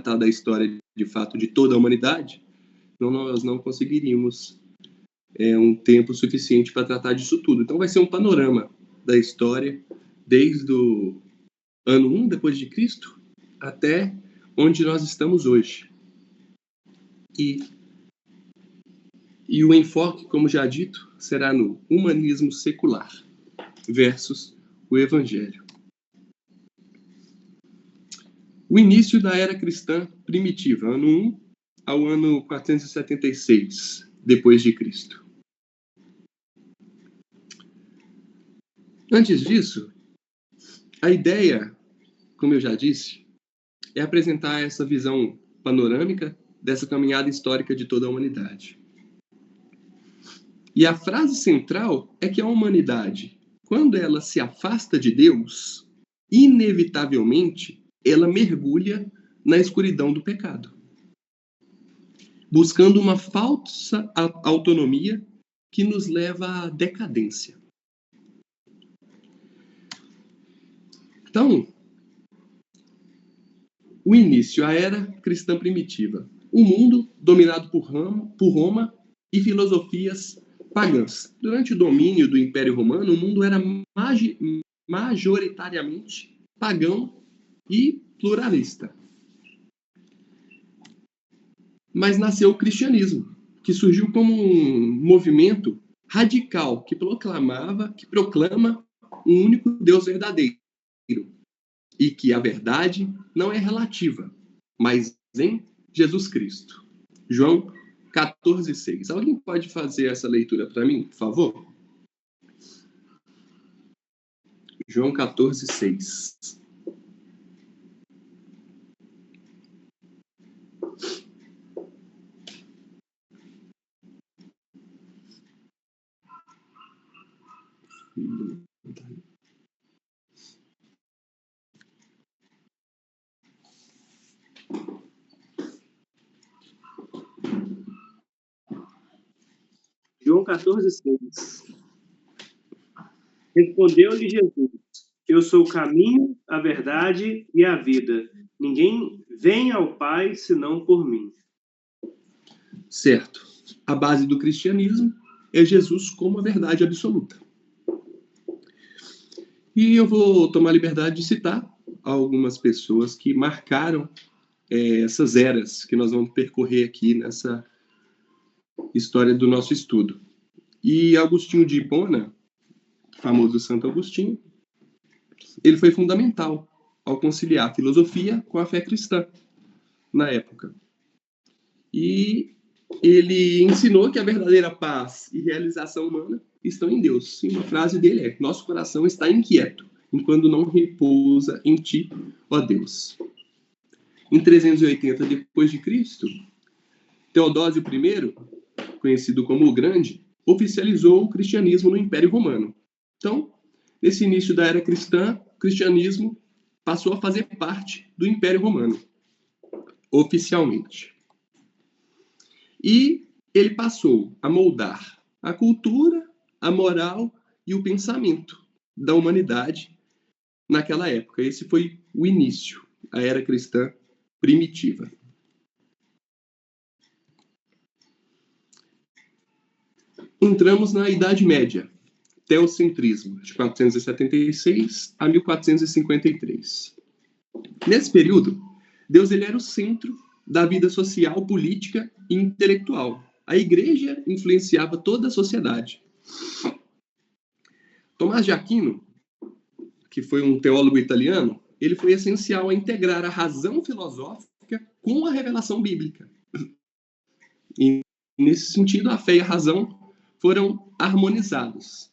tratar da história de fato de toda a humanidade, então nós não conseguiríamos um tempo suficiente para tratar disso tudo. Então vai ser um panorama da história desde o ano 1 depois de Cristo até onde nós estamos hoje. E o enfoque, como já dito, será no humanismo secular versus o Evangelho. O início da era cristã primitiva, ano 1 ao ano 476 depois de Cristo. Antes disso, a ideia, como eu já disse, é apresentar essa visão panorâmica dessa caminhada histórica de toda a humanidade. E a frase central é que a humanidade, quando ela se afasta de Deus, inevitavelmente ela mergulha na escuridão do pecado, buscando uma falsa autonomia que nos leva à decadência. Então, o início, a era cristã primitiva. O mundo dominado por Roma e filosofias pagãs. Durante o domínio do Império Romano, o mundo era majoritariamente pagão e pluralista. Mas nasceu o cristianismo, que surgiu como um movimento radical que proclama um único Deus verdadeiro e que a verdade não é relativa, mas em Jesus Cristo. João 14:6. Alguém pode fazer essa leitura para mim, por favor? João 14:6. João 14:6. Respondeu-lhe Jesus: Eu sou o caminho, a verdade e a vida. Ninguém vem ao Pai senão por mim. Certo. A base do cristianismo é Jesus como a verdade absoluta. E eu vou tomar a liberdade de citar algumas pessoas que marcaram essas eras que nós vamos percorrer aqui nessa história do nosso estudo. E Agostinho de Hipona, famoso Santo Agostinho, ele foi fundamental ao conciliar a filosofia com a fé cristã na época. E ele ensinou que a verdadeira paz e realização humana estão em Deus. E uma frase dele é: nosso coração está inquieto enquanto não repousa em ti, ó Deus. Em 380 depois de Cristo, Teodósio I, conhecido como o Grande, oficializou o cristianismo no Império Romano. Então, nesse início da era cristã, o cristianismo passou a fazer parte do Império Romano, oficialmente. E ele passou a moldar a cultura, a moral e o pensamento da humanidade naquela época. Esse foi o início, a era cristã primitiva. Entramos na Idade Média, teocentrismo, de 476 a 1453. Nesse período, Deus ele era o centro da vida social, política e intelectual. A igreja influenciava toda a sociedade. Tomás de Aquino, que foi um teólogo italiano, ele foi essencial a integrar a razão filosófica com a revelação bíblica. E, nesse sentido, a fé e a razão foram harmonizados.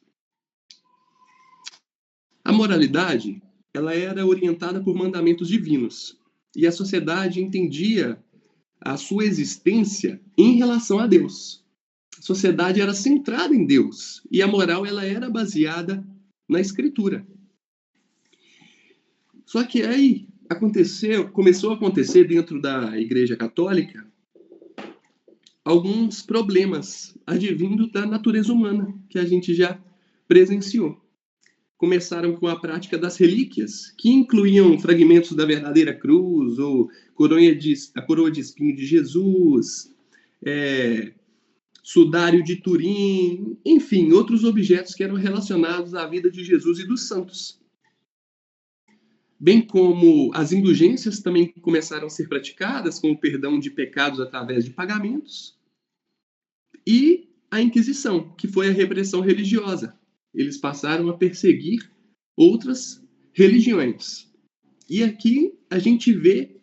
A moralidade, ela era orientada por mandamentos divinos, e a sociedade entendia a sua existência em relação a Deus. A sociedade era centrada em Deus, e a moral ela era baseada na Escritura. Só que aí começou a acontecer dentro da Igreja Católica alguns problemas advindos da natureza humana, que a gente já presenciou. começaram com a prática das relíquias, que incluíam fragmentos da verdadeira cruz, ou a coroa de espinho de Jesus, sudário de Turim, enfim, outros objetos que eram relacionados à vida de Jesus e dos santos. Bem como as indulgências também começaram a ser praticadas, com o perdão de pecados através de pagamentos, e a Inquisição, que foi a repressão religiosa. Eles passaram a perseguir outras religiões. E aqui a gente vê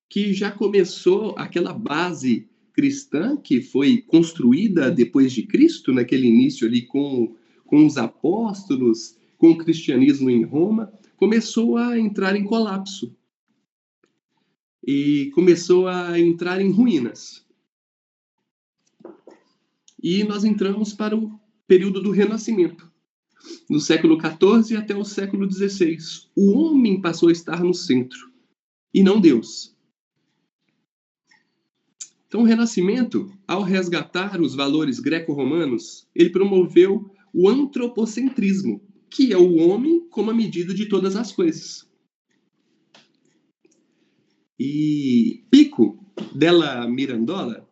que já começou aquela base cristã que foi construída depois de Cristo, naquele início ali com os apóstolos, com o cristianismo em Roma, começou a entrar em colapso e começou a entrar em ruínas. E nós entramos para o período do Renascimento, no século XIV até o século XVI. O homem passou a estar no centro, e não Deus. Então, o Renascimento, ao resgatar os valores greco-romanos, ele promoveu o antropocentrismo, que é o homem como a medida de todas as coisas. E Pico della Mirandola,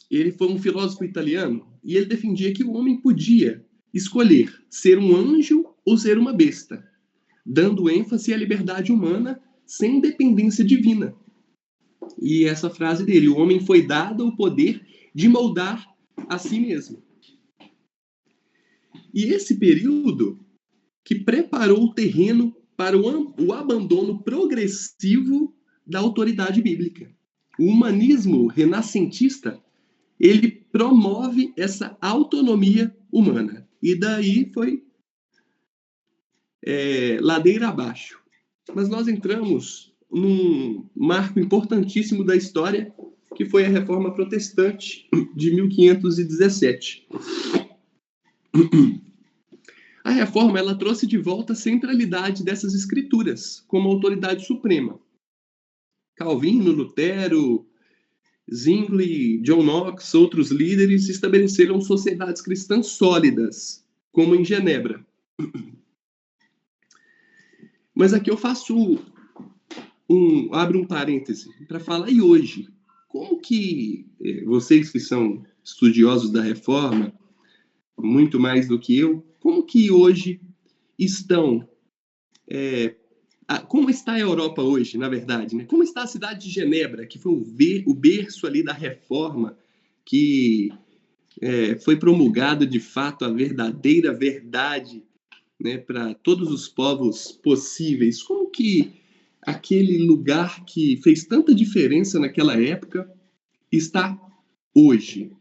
ele foi um filósofo italiano, e ele defendia que o homem podia escolher ser um anjo ou ser uma besta, dando ênfase à liberdade humana sem dependência divina. E essa frase dele: o homem foi dado o poder de moldar a si mesmo. E esse período que preparou o terreno para o abandono progressivo da autoridade bíblica. O humanismo renascentista, ele promove essa autonomia humana. E daí foi ladeira abaixo. Mas nós entramos num marco importantíssimo da história, que foi a Reforma Protestante de 1517. A Reforma, ela trouxe de volta a centralidade dessas escrituras como autoridade suprema. Calvino, Lutero, Zwingli, John Knox, outros líderes estabeleceram sociedades cristãs sólidas, como em Genebra. Mas aqui eu abro um parêntese para falar, e hoje? Como que vocês que são estudiosos da Reforma, muito mais do que eu, como que hoje estão... como está a Europa hoje, na verdade, né? Como está a cidade de Genebra, que foi o berço ali da Reforma, que foi promulgado de fato a verdadeira verdade, né, para todos os povos possíveis. Como que aquele lugar que fez tanta diferença naquela época está hoje?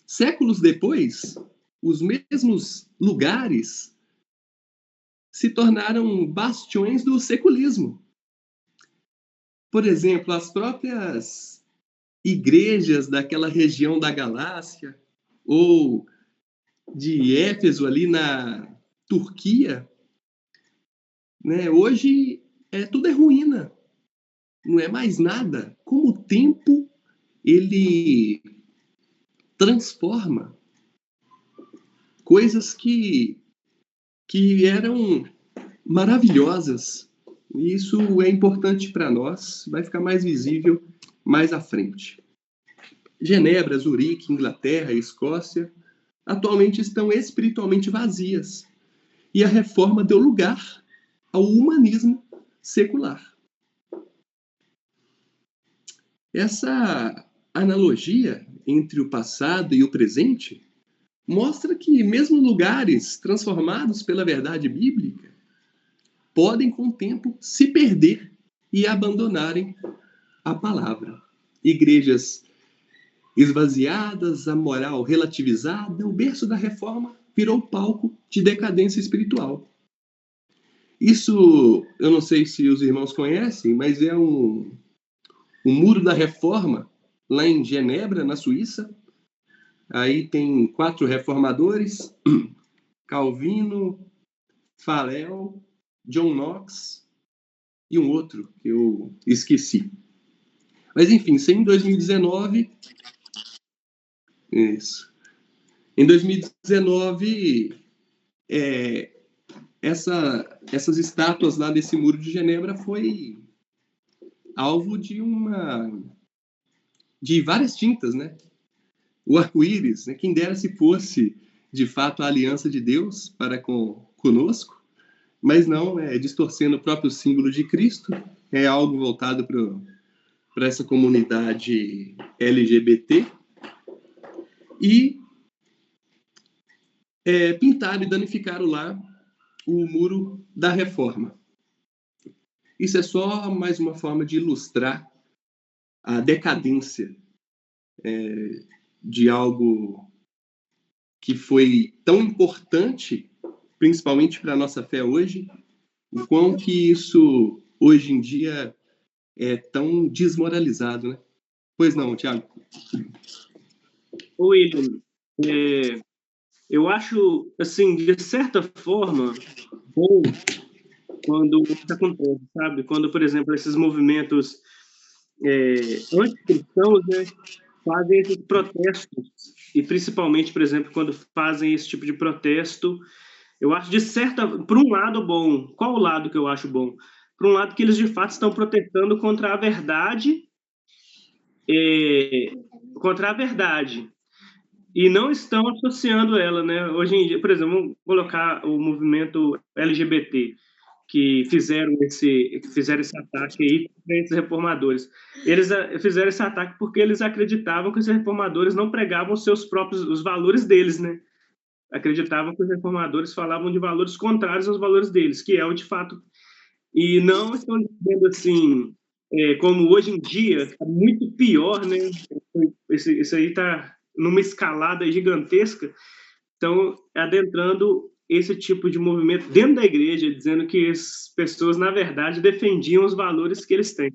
Séculos depois, os mesmos lugares se tornaram bastiões do seculismo. Por exemplo, as próprias igrejas daquela região da Galácia, ou de Éfeso, ali na Turquia, né? Hoje tudo é ruína, não é mais nada. Como o tempo ele transforma coisas que eram maravilhosas. E isso é importante para nós, vai ficar mais visível mais à frente. Genebra, Zurique, Inglaterra, Escócia, atualmente estão espiritualmente vazias. E a Reforma deu lugar ao humanismo secular. Essa analogia entre o passado e o presente mostra que mesmo lugares transformados pela verdade bíblica podem, com o tempo, se perder e abandonarem a palavra. Igrejas esvaziadas, a moral relativizada, o berço da Reforma virou palco de decadência espiritual. Isso, eu não sei se os irmãos conhecem, mas é o Muro da Reforma, lá em Genebra, na Suíça. Aí tem 4 reformadores: Calvino, Farel, John Knox e um outro que eu esqueci. Mas enfim, em 2019... Isso. Em 2019, essas estátuas lá desse Muro de Genebra foi alvo de várias tintas, né? O arco-íris, né? Quem dera se fosse, de fato, a aliança de Deus para conosco, mas não, distorcendo o próprio símbolo de Cristo, é algo voltado para essa comunidade LGBT, e pintaram e danificaram lá o Muro da Reforma. Isso é só mais uma forma de ilustrar a decadência de algo que foi tão importante, principalmente para a nossa fé hoje, o quão que isso, hoje em dia, é tão desmoralizado, né? Pois não, Thiago? William, eu acho, assim, de certa forma, bom quando isso acontece, sabe? Quando, por exemplo, esses movimentos anticristãos, né, fazem esses protestos, e principalmente, por exemplo, quando fazem esse tipo de protesto, eu acho por um lado bom. Qual o lado que eu acho bom? Por um lado que eles de fato estão protestando contra a verdade, e não estão associando ela, né? Hoje em dia, por exemplo, vamos colocar o movimento LGBT, que fizeram esse ataque aí contra esses reformadores. Eles fizeram esse ataque porque eles acreditavam que os reformadores não pregavam os valores deles, né? Acreditavam que os reformadores falavam de valores contrários aos valores deles, que é o de fato. E não estão dizendo assim, como hoje em dia, está muito pior, né? Isso aí está numa escalada gigantesca. Então, adentrando esse tipo de movimento dentro da igreja, dizendo que as pessoas, na verdade, defendiam os valores que eles têm.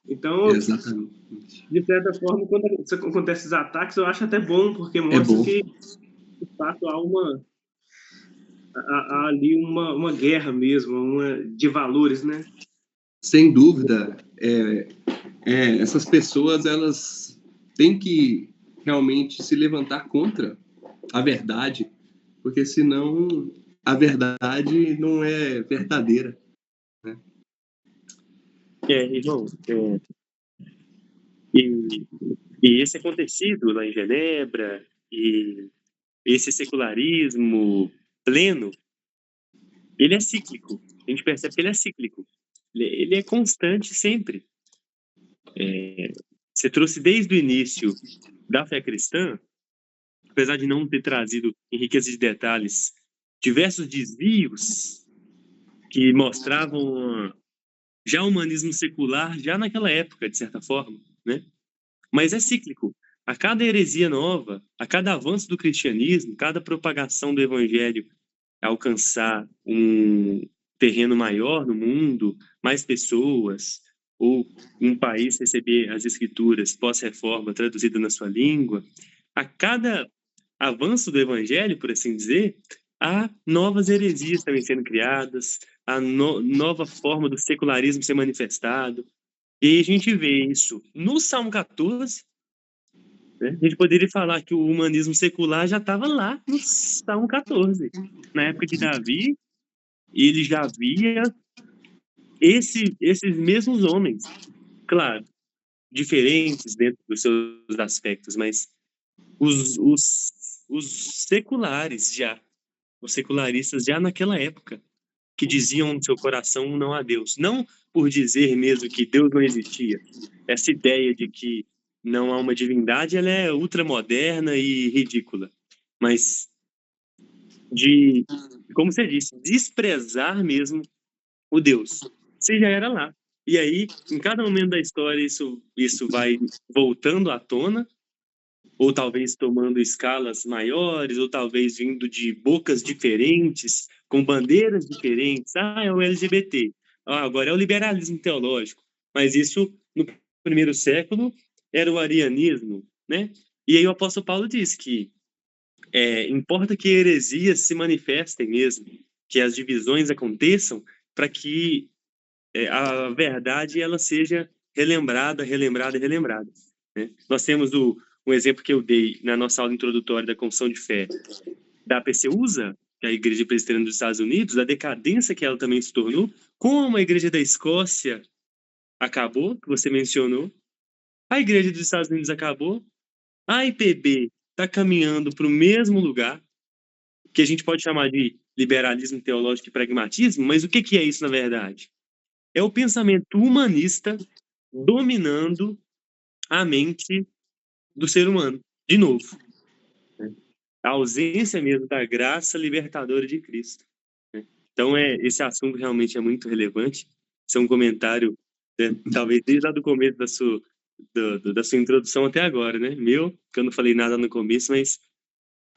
Então, exatamente, de certa forma, quando acontecem esses ataques, eu acho até bom, porque mostra que, de fato, há ali uma guerra mesmo, de valores, né? Sem dúvida, essas pessoas, elas têm que realmente se levantar contra a verdade, porque senão a verdade não é verdadeira, né? Irmão, e esse acontecido lá em Genebra, e esse secularismo pleno, ele é cíclico. A gente percebe que ele é cíclico. Ele é constante sempre. Você trouxe desde o início da fé cristã, apesar de não ter trazido em riqueza de detalhes diversos desvios que mostravam já o humanismo secular já naquela época, de certa forma, né? Mas é cíclico. A cada heresia nova, a cada avanço do cristianismo, cada propagação do evangelho alcançar um terreno maior no mundo, mais pessoas, ou um país receber as escrituras pós-reforma traduzidas na sua língua, a cada avanço do evangelho, por assim dizer, há novas heresias também sendo criadas, a nova forma do secularismo ser manifestado. E aí a gente vê isso no Salmo 14, né? A gente poderia falar que o humanismo secular já estava lá no Salmo 14. Na época de Davi, ele já via esses mesmos homens, claro, diferentes dentro dos seus aspectos, mas os seculares já, os secularistas já naquela época, que diziam no seu coração não a Deus. Não por dizer mesmo que Deus não existia. Essa ideia de que não há uma divindade, ela é ultramoderna e ridícula. Mas de, como você disse, desprezar mesmo o Deus. Você já era lá. E aí, em cada momento da história, isso vai voltando à tona, ou talvez tomando escalas maiores, ou talvez vindo de bocas diferentes, com bandeiras diferentes. É o LGBT. Agora é o liberalismo teológico. Mas isso, no primeiro século, era o arianismo, né? E aí o apóstolo Paulo diz que importa que heresias se manifestem mesmo, que as divisões aconteçam, para que a verdade ela seja relembrada, né? Nós temos o um exemplo que eu dei na nossa aula introdutória da Confissão de Fé da PCUSA, que é a Igreja Presbiteriana dos Estados Unidos, a decadência que ela também se tornou, como a Igreja da Escócia acabou, que você mencionou, a Igreja dos Estados Unidos acabou, a IPB está caminhando para o mesmo lugar, que a gente pode chamar de liberalismo teológico e pragmatismo, mas o que é isso na verdade? É o pensamento humanista dominando a mente do ser humano, de novo. A ausência mesmo da graça libertadora de Cristo. Então, esse assunto realmente é muito relevante. Isso é um comentário, né, talvez desde lá do começo da sua introdução até agora, né? Que eu não falei nada no começo, mas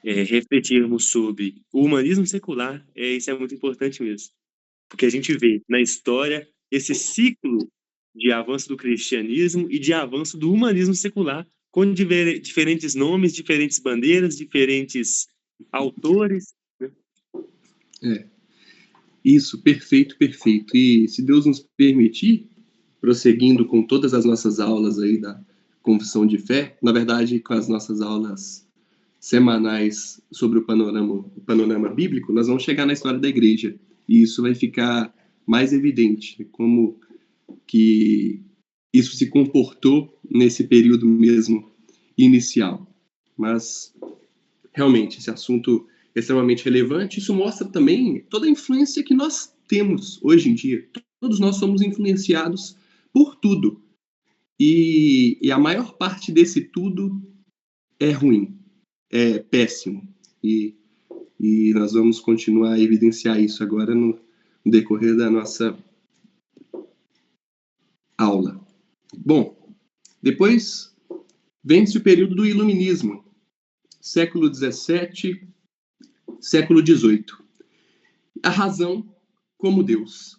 refletirmos sobre o humanismo secular, isso é muito importante mesmo. Porque a gente vê na história esse ciclo de avanço do cristianismo e de avanço do humanismo secular, com diferentes nomes, diferentes bandeiras, diferentes autores. Né? Isso, perfeito, perfeito. E se Deus nos permitir, prosseguindo com todas as nossas aulas aí da Confissão de Fé, na verdade, com as nossas aulas semanais sobre o panorama bíblico, nós vamos chegar na história da igreja. E isso vai ficar mais evidente, como que isso se comportou nesse período mesmo inicial. Mas, realmente, esse assunto é extremamente relevante. Isso mostra também toda a influência que nós temos hoje em dia. Todos nós somos influenciados por tudo. E a maior parte desse tudo é ruim, é péssimo. E nós vamos continuar a evidenciar isso agora no decorrer da nossa aula. Bom, depois vem-se o período do Iluminismo, século XVII, século XVIII. A razão como Deus.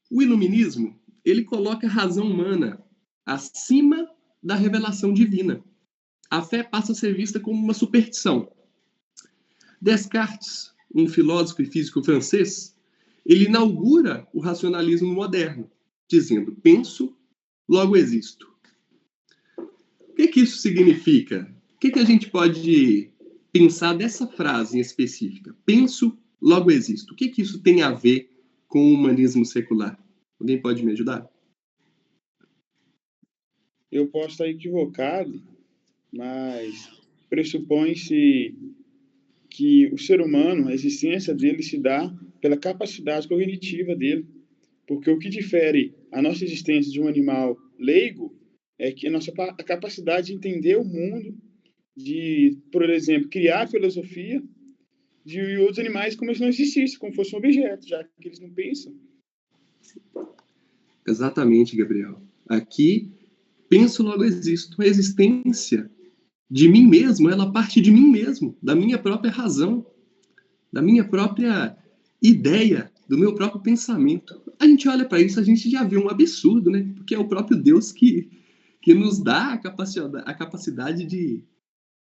O Iluminismo, ele coloca a razão humana acima da revelação divina. A fé passa a ser vista como uma superstição. Descartes, um filósofo e físico francês, ele inaugura o racionalismo moderno, dizendo: penso, logo existo. O que isso significa? O que a gente pode pensar dessa frase em específica? Penso, logo existo. O que isso tem a ver com o humanismo secular? Alguém pode me ajudar? Eu posso estar equivocado, mas pressupõe-se que o ser humano, a existência dele se dá pela capacidade cognitiva dele. Porque o que difere a nossa existência de um animal leigo é que a capacidade de entender o mundo, de, por exemplo, criar filosofia, de outros animais como se não existissem, como fosse um objeto, já que eles não pensam. Exatamente, Gabriel. Aqui, penso, logo existo. A existência de mim mesmo, ela parte de mim mesmo, da minha própria razão, da minha própria ideia, do meu próprio pensamento. A gente olha para isso, a gente já vê um absurdo, né? Porque é o próprio Deus que nos dá a capacidade de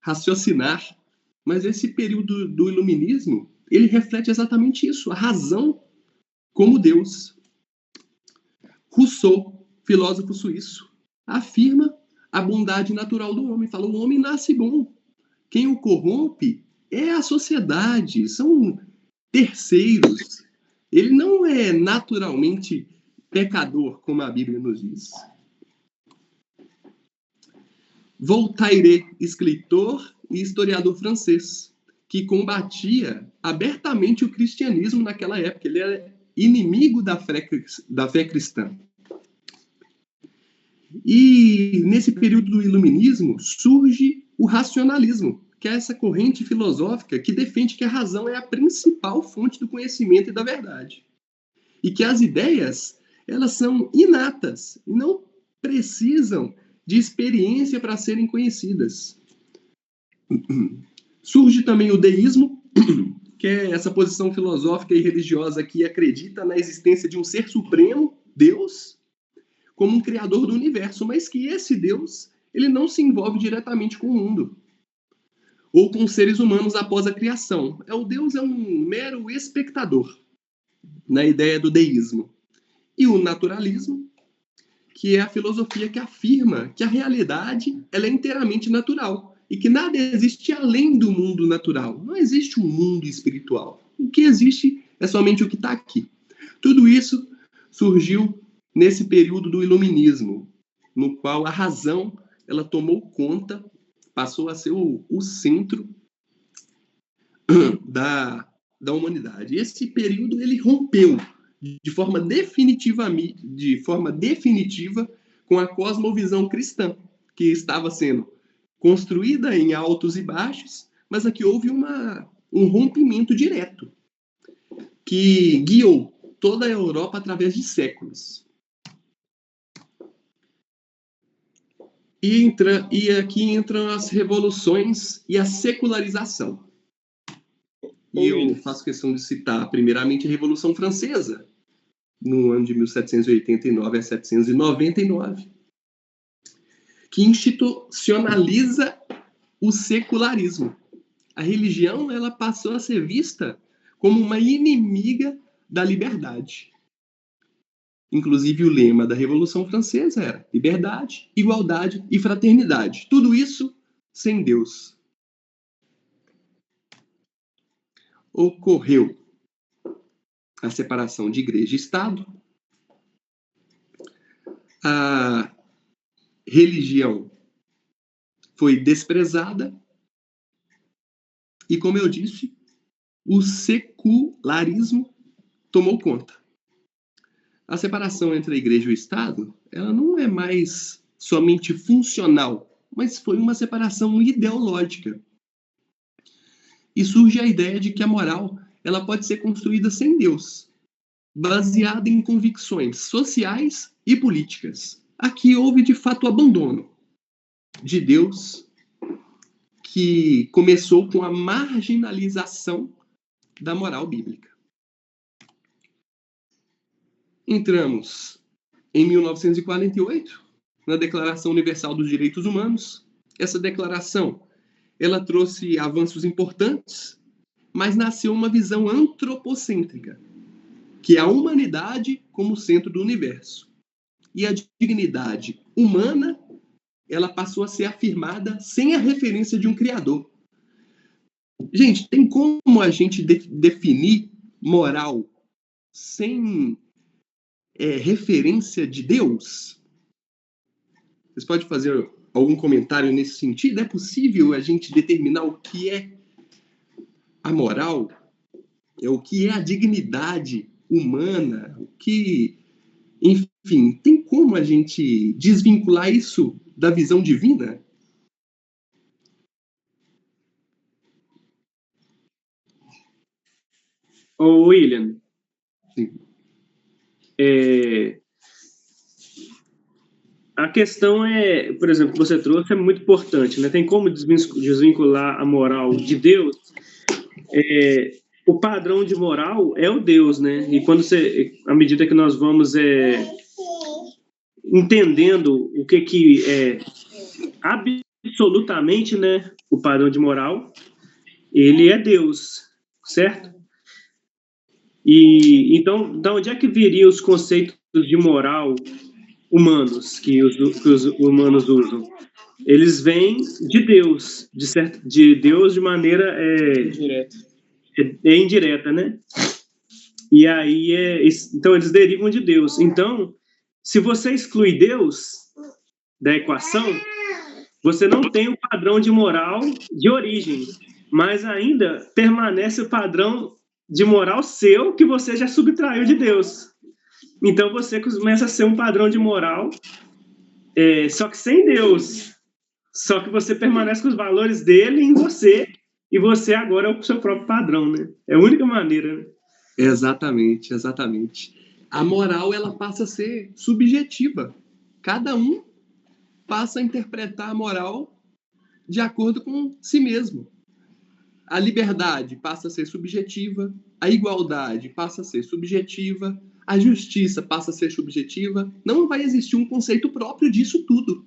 raciocinar. Mas esse período do iluminismo, ele reflete exatamente isso, a razão como Deus. Rousseau, filósofo suíço, afirma a bondade natural do homem. Fala: o homem nasce bom. Quem o corrompe é a sociedade, são terceiros. Ele não é naturalmente pecador, como a Bíblia nos diz. Voltaire, escritor e historiador francês, que combatia abertamente o cristianismo naquela época. Ele era inimigo da fé cristã. E nesse período do iluminismo surge o racionalismo, que é essa corrente filosófica que defende que a razão é a principal fonte do conhecimento e da verdade. E que as ideias, elas são inatas e não precisam de experiência para serem conhecidas. Surge também o deísmo, que é essa posição filosófica e religiosa que acredita na existência de um ser supremo, Deus, como um criador do universo, mas que esse Deus, ele não se envolve diretamente com o mundo ou com os seres humanos após a criação. O Deus é um mero espectador, na ideia do deísmo. E o naturalismo, que é a filosofia que afirma que a realidade ela é inteiramente natural e que nada existe além do mundo natural. Não existe um mundo espiritual. O que existe é somente o que está aqui. Tudo isso surgiu nesse período do Iluminismo, no qual a razão ela tomou conta, passou a ser o centro da humanidade. Esse período ele rompeu de forma definitiva com a cosmovisão cristã, que estava sendo construída em altos e baixos, mas aqui houve um rompimento direto, que guiou toda a Europa através de séculos. E aqui entram as revoluções e a secularização. E eu faço questão de citar, primeiramente, a Revolução Francesa, no ano de 1789 a 1799, que institucionaliza o secularismo. A religião ela passou a ser vista como uma inimiga da liberdade. Inclusive, o lema da Revolução Francesa era liberdade, igualdade e fraternidade. Tudo isso sem Deus. Ocorreu a separação de igreja e Estado. A religião foi desprezada. E, como eu disse, o secularismo tomou conta. A separação entre a igreja e o Estado, ela não é mais somente funcional, mas foi uma separação ideológica. E surge a ideia de que a moral ela pode ser construída sem Deus, baseada em convicções sociais e políticas. Aqui houve, de fato, o abandono de Deus, que começou com a marginalização da moral bíblica. Entramos em 1948, na Declaração Universal dos Direitos Humanos. Essa declaração ela trouxe avanços importantes, mas nasceu uma visão antropocêntrica, que é a humanidade como centro do universo. E a dignidade humana ela passou a ser afirmada sem a referência de um criador. Gente, tem como a gente definir moral sem referência de Deus? Vocês podem fazer algum comentário nesse sentido? É possível a gente determinar o que é a moral? O que é a dignidade humana? O que... Enfim, tem como a gente desvincular isso da visão divina? Ô, William. Sim. A questão é, por exemplo, que você trouxe é muito importante, né? Tem como desvincular a moral de Deus? O padrão de moral é o Deus, né? E à medida que nós vamos entendendo o que é absolutamente, né, o padrão de moral, ele é Deus, certo? E então, de onde é que viriam os conceitos de moral humanos que os humanos usam? Eles vêm de Deus, de Deus de maneira indireta, né? E aí então eles derivam de Deus. Então, se você exclui Deus da equação, você não tem o padrão de moral de origem, mas ainda permanece o padrão de moral seu que você já subtraiu de Deus. Então você começa a ser um padrão de moral, só que sem Deus. Só que você permanece com os valores dele em você, e você agora é o seu próprio padrão, né? É a única maneira, né? Exatamente, exatamente. A moral ela passa a ser subjetiva. Cada um passa a interpretar a moral de acordo com si mesmo. A liberdade passa a ser subjetiva, a igualdade passa a ser subjetiva, a justiça passa a ser subjetiva. Não vai existir um conceito próprio disso tudo.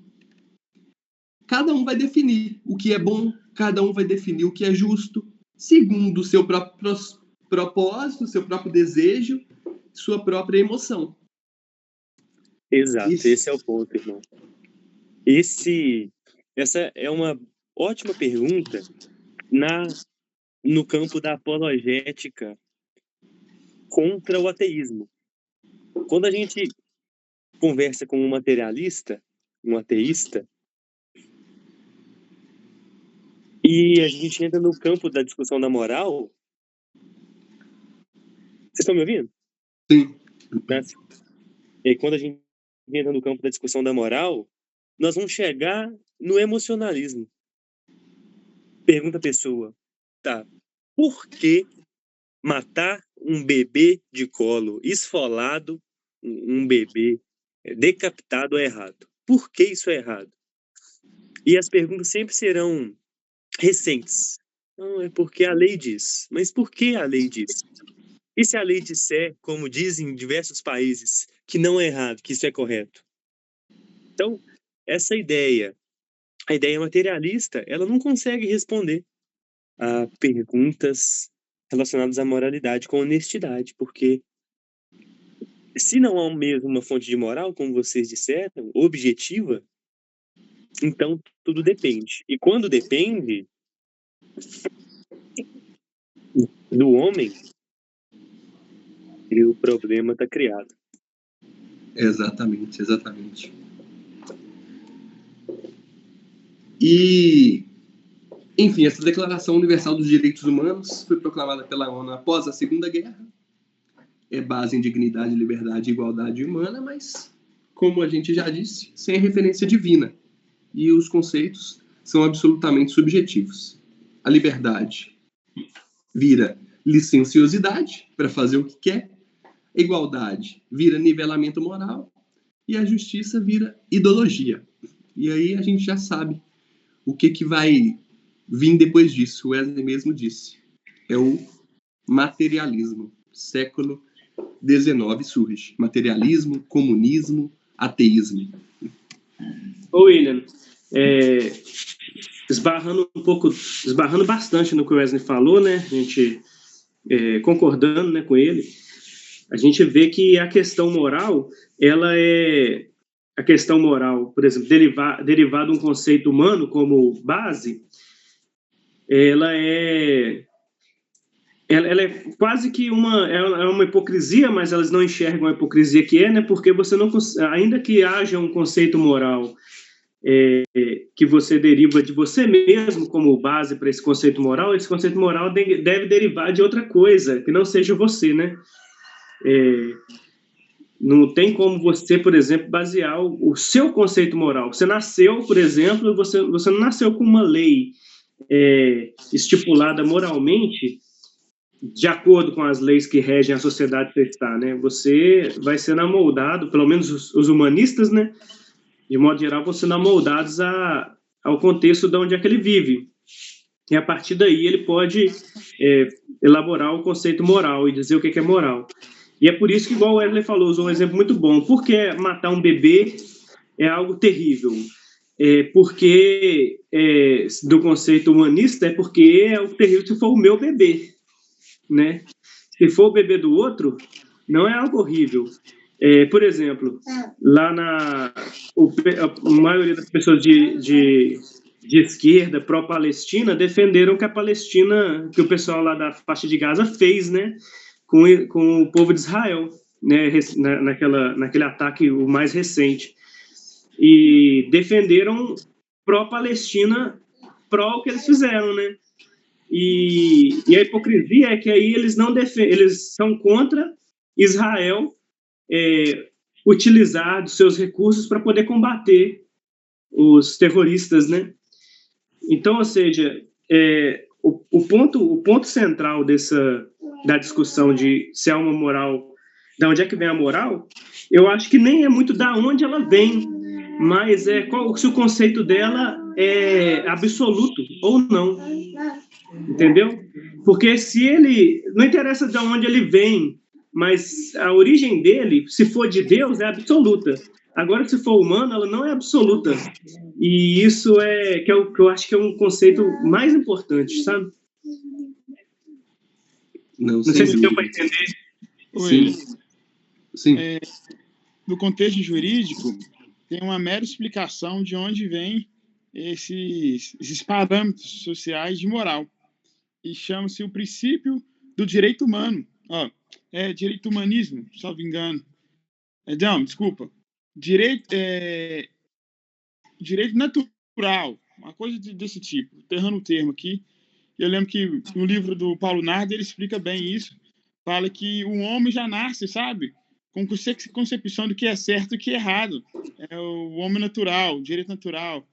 Cada um vai definir o que é bom, cada um vai definir o que é justo, segundo o seu próprio propósito, seu próprio desejo, sua própria emoção. Exato, Isso. esse é o ponto, irmão. Essa é uma ótima pergunta no campo da apologética contra o ateísmo. Quando a gente conversa com um materialista, um ateísta, e a gente entra no campo da discussão da moral. Vocês estão me ouvindo? Sim. E aí, quando a gente entra no campo da discussão da moral, nós vamos chegar no emocionalismo. Pergunta a pessoa, tá, por que matar um bebê de colo esfolado, um bebê decapitado é errado? Por que isso é errado? E as perguntas sempre serão recentes. Não, é porque a lei diz. Mas por que a lei diz? E se a lei disser, como dizem em diversos países, que não é errado, que isso é correto? Então, essa ideia, a ideia materialista, ela não consegue responder a perguntas relacionadas à moralidade com honestidade, porque se não há mesmo uma fonte de moral, como vocês disseram, objetiva, então tudo depende. E quando depende do homem, o problema está criado. Exatamente. E, enfim, essa Declaração Universal dos Direitos Humanos foi proclamada pela ONU após a Segunda Guerra. É base em dignidade, liberdade e igualdade humana, mas, como a gente já disse, sem referência divina. E os conceitos são absolutamente subjetivos. A liberdade vira licenciosidade para fazer o que quer, a igualdade vira nivelamento moral e a justiça vira ideologia. E aí a gente já sabe o que vai vir depois disso. O Wesley mesmo disse. É o materialismo. Século XIX surge. Materialismo, comunismo, ateísmo. Ô, William, esbarrando bastante no que o Wesley falou, né? A gente concordando, né, com ele, a gente vê que a questão moral, a questão moral, por exemplo, derivada de um conceito humano como base, ela é quase que uma hipocrisia, mas elas não enxergam a hipocrisia que é, né? Porque você não, ainda que haja um conceito moral que você deriva de você mesmo como base para esse conceito moral deve derivar de outra coisa, que não seja você, né? Não tem como você, por exemplo, basear o seu conceito moral. Você nasceu, por exemplo, você não nasceu com uma lei estipulada moralmente de acordo com as leis que regem a sociedade que você está, né? Você vai sendo amoldado, pelo menos os humanistas, né? De modo geral, vão sendo amoldados ao contexto de onde é que ele vive. E a partir daí ele pode elaborar o conceito moral e dizer o que é moral. E é por isso que, igual o Wesley falou, usou um exemplo muito bom. Por que matar um bebê é algo terrível? Porque, do conceito humanista, é porque é algo terrível se for o meu bebê, né? Se for o bebê do outro, não é algo horrível. Por exemplo, lá a maioria das pessoas de esquerda, pró-Palestina, defenderam que que o pessoal lá da faixa de Gaza fez, né, com o povo de Israel, né, naquele ataque o mais recente. E defenderam pró-Palestina, pró o que eles fizeram, né? E a hipocrisia é que aí eles são contra Israel utilizar dos seus recursos para poder combater os terroristas, né? Então, ou seja, o ponto central da discussão de se há uma moral, de onde é que vem a moral, eu acho que nem é muito da onde ela vem, mas se o conceito dela é absoluto ou não, entendeu? Porque se ele, não interessa de onde ele vem, mas a origem dele, se for de Deus, é absoluta. Agora, se for humano, ela não é absoluta. E isso que eu acho que é um conceito mais importante, sabe? Não sei se deu para entender. Sim. no contexto jurídico, tem uma mera explicação de onde vêm esses parâmetros sociais de moral. E chama-se o princípio do direito humano. Direito humanismo, salvo engano. Não, desculpa. Direito natural, uma coisa desse tipo. Errando o termo aqui. Eu lembro que no livro do Paulo Nardi ele explica bem isso. Fala que o homem já nasce, sabe? Com concepção do que é certo e o que é errado. É o homem natural, o direito natural.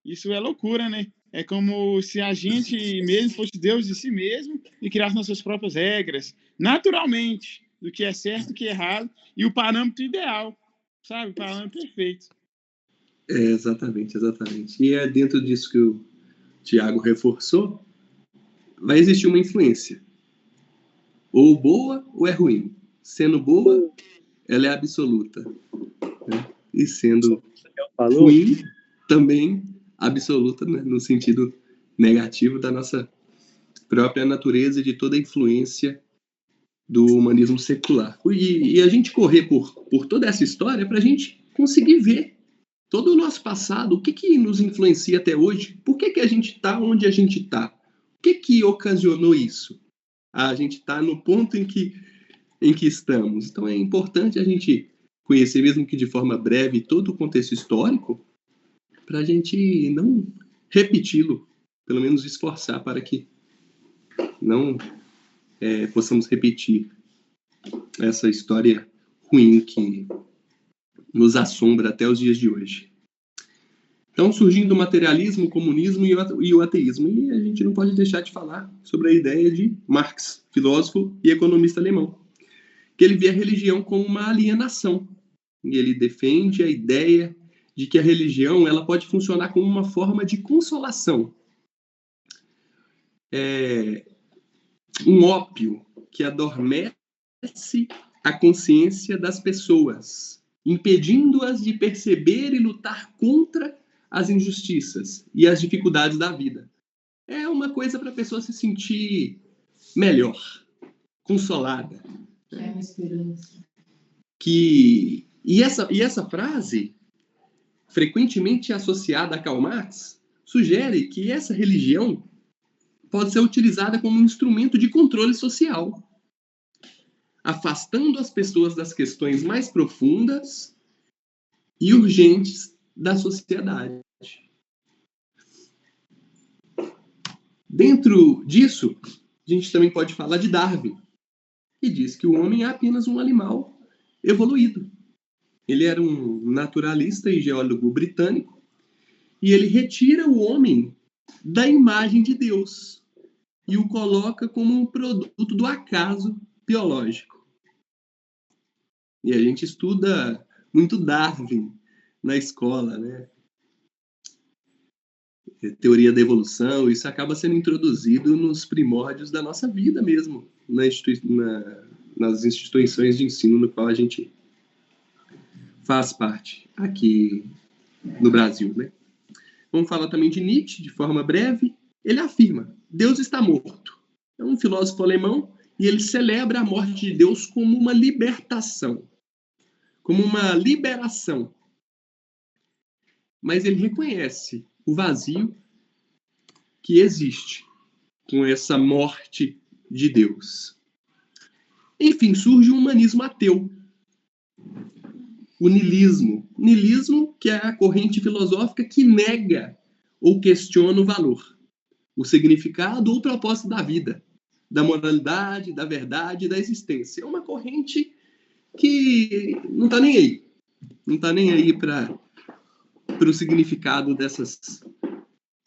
Isso é loucura, né? É como se a gente mesmo fosse Deus de si mesmo e criasse nossas próprias regras, naturalmente, do que é certo e o que é errado, e o parâmetro ideal, sabe? O parâmetro perfeito. Exatamente. E é dentro disso que o Tiago reforçou, vai existir uma influência. Ou boa ou é ruim. Sendo boa, ela é absoluta. Né? E sendo ruim, também absoluta, né? No sentido negativo da nossa própria natureza e de toda a influência do humanismo secular. E a gente correr por toda essa história para a gente conseguir ver todo o nosso passado, o que nos influencia até hoje, por que a gente está onde a gente está, o que ocasionou isso? A gente está no ponto em que estamos. Então é importante a gente conhecer, mesmo que de forma breve, todo o contexto histórico, para a gente não repeti-lo, pelo menos esforçar para que não possamos repetir essa história ruim que nos assombra até os dias de hoje. Então, surgindo o materialismo, o comunismo e o ateísmo. E a gente não pode deixar de falar sobre a ideia de Marx, filósofo e economista alemão, que ele vê a religião como uma alienação. E ele defende a ideia de que a religião ela pode funcionar como uma forma de consolação. Um ópio que adormece a consciência das pessoas, impedindo-as de perceber e lutar contra as injustiças e as dificuldades da vida. É uma coisa para a pessoa se sentir melhor, consolada. É uma esperança. E essa frase, frequentemente associada a Karl Marx, sugere que essa religião pode ser utilizada como um instrumento de controle social, afastando as pessoas das questões mais profundas e urgentes da sociedade. Dentro disso, a gente também pode falar de Darwin, que diz que o homem é apenas um animal evoluído. Ele era um naturalista e geólogo britânico, e ele retira o homem da imagem de Deus e o coloca como um produto do acaso biológico. E a gente estuda muito Darwin na escola, né? Teoria da evolução, isso acaba sendo introduzido nos primórdios da nossa vida mesmo, nas instituições de ensino no qual a gente faz parte aqui no Brasil, né? Vamos falar também de Nietzsche, de forma breve. Ele afirma: Deus está morto. É um filósofo alemão e ele celebra a morte de Deus como uma libertação, como uma liberação. Mas ele reconhece o vazio que existe com essa morte de Deus. Enfim, surge o humanismo ateu. O niilismo. Niilismo, que é a corrente filosófica que nega ou questiona o valor, o significado ou o propósito da vida, da moralidade, da verdade, da existência. É uma corrente que não está nem aí. Não está nem aí para o significado dessas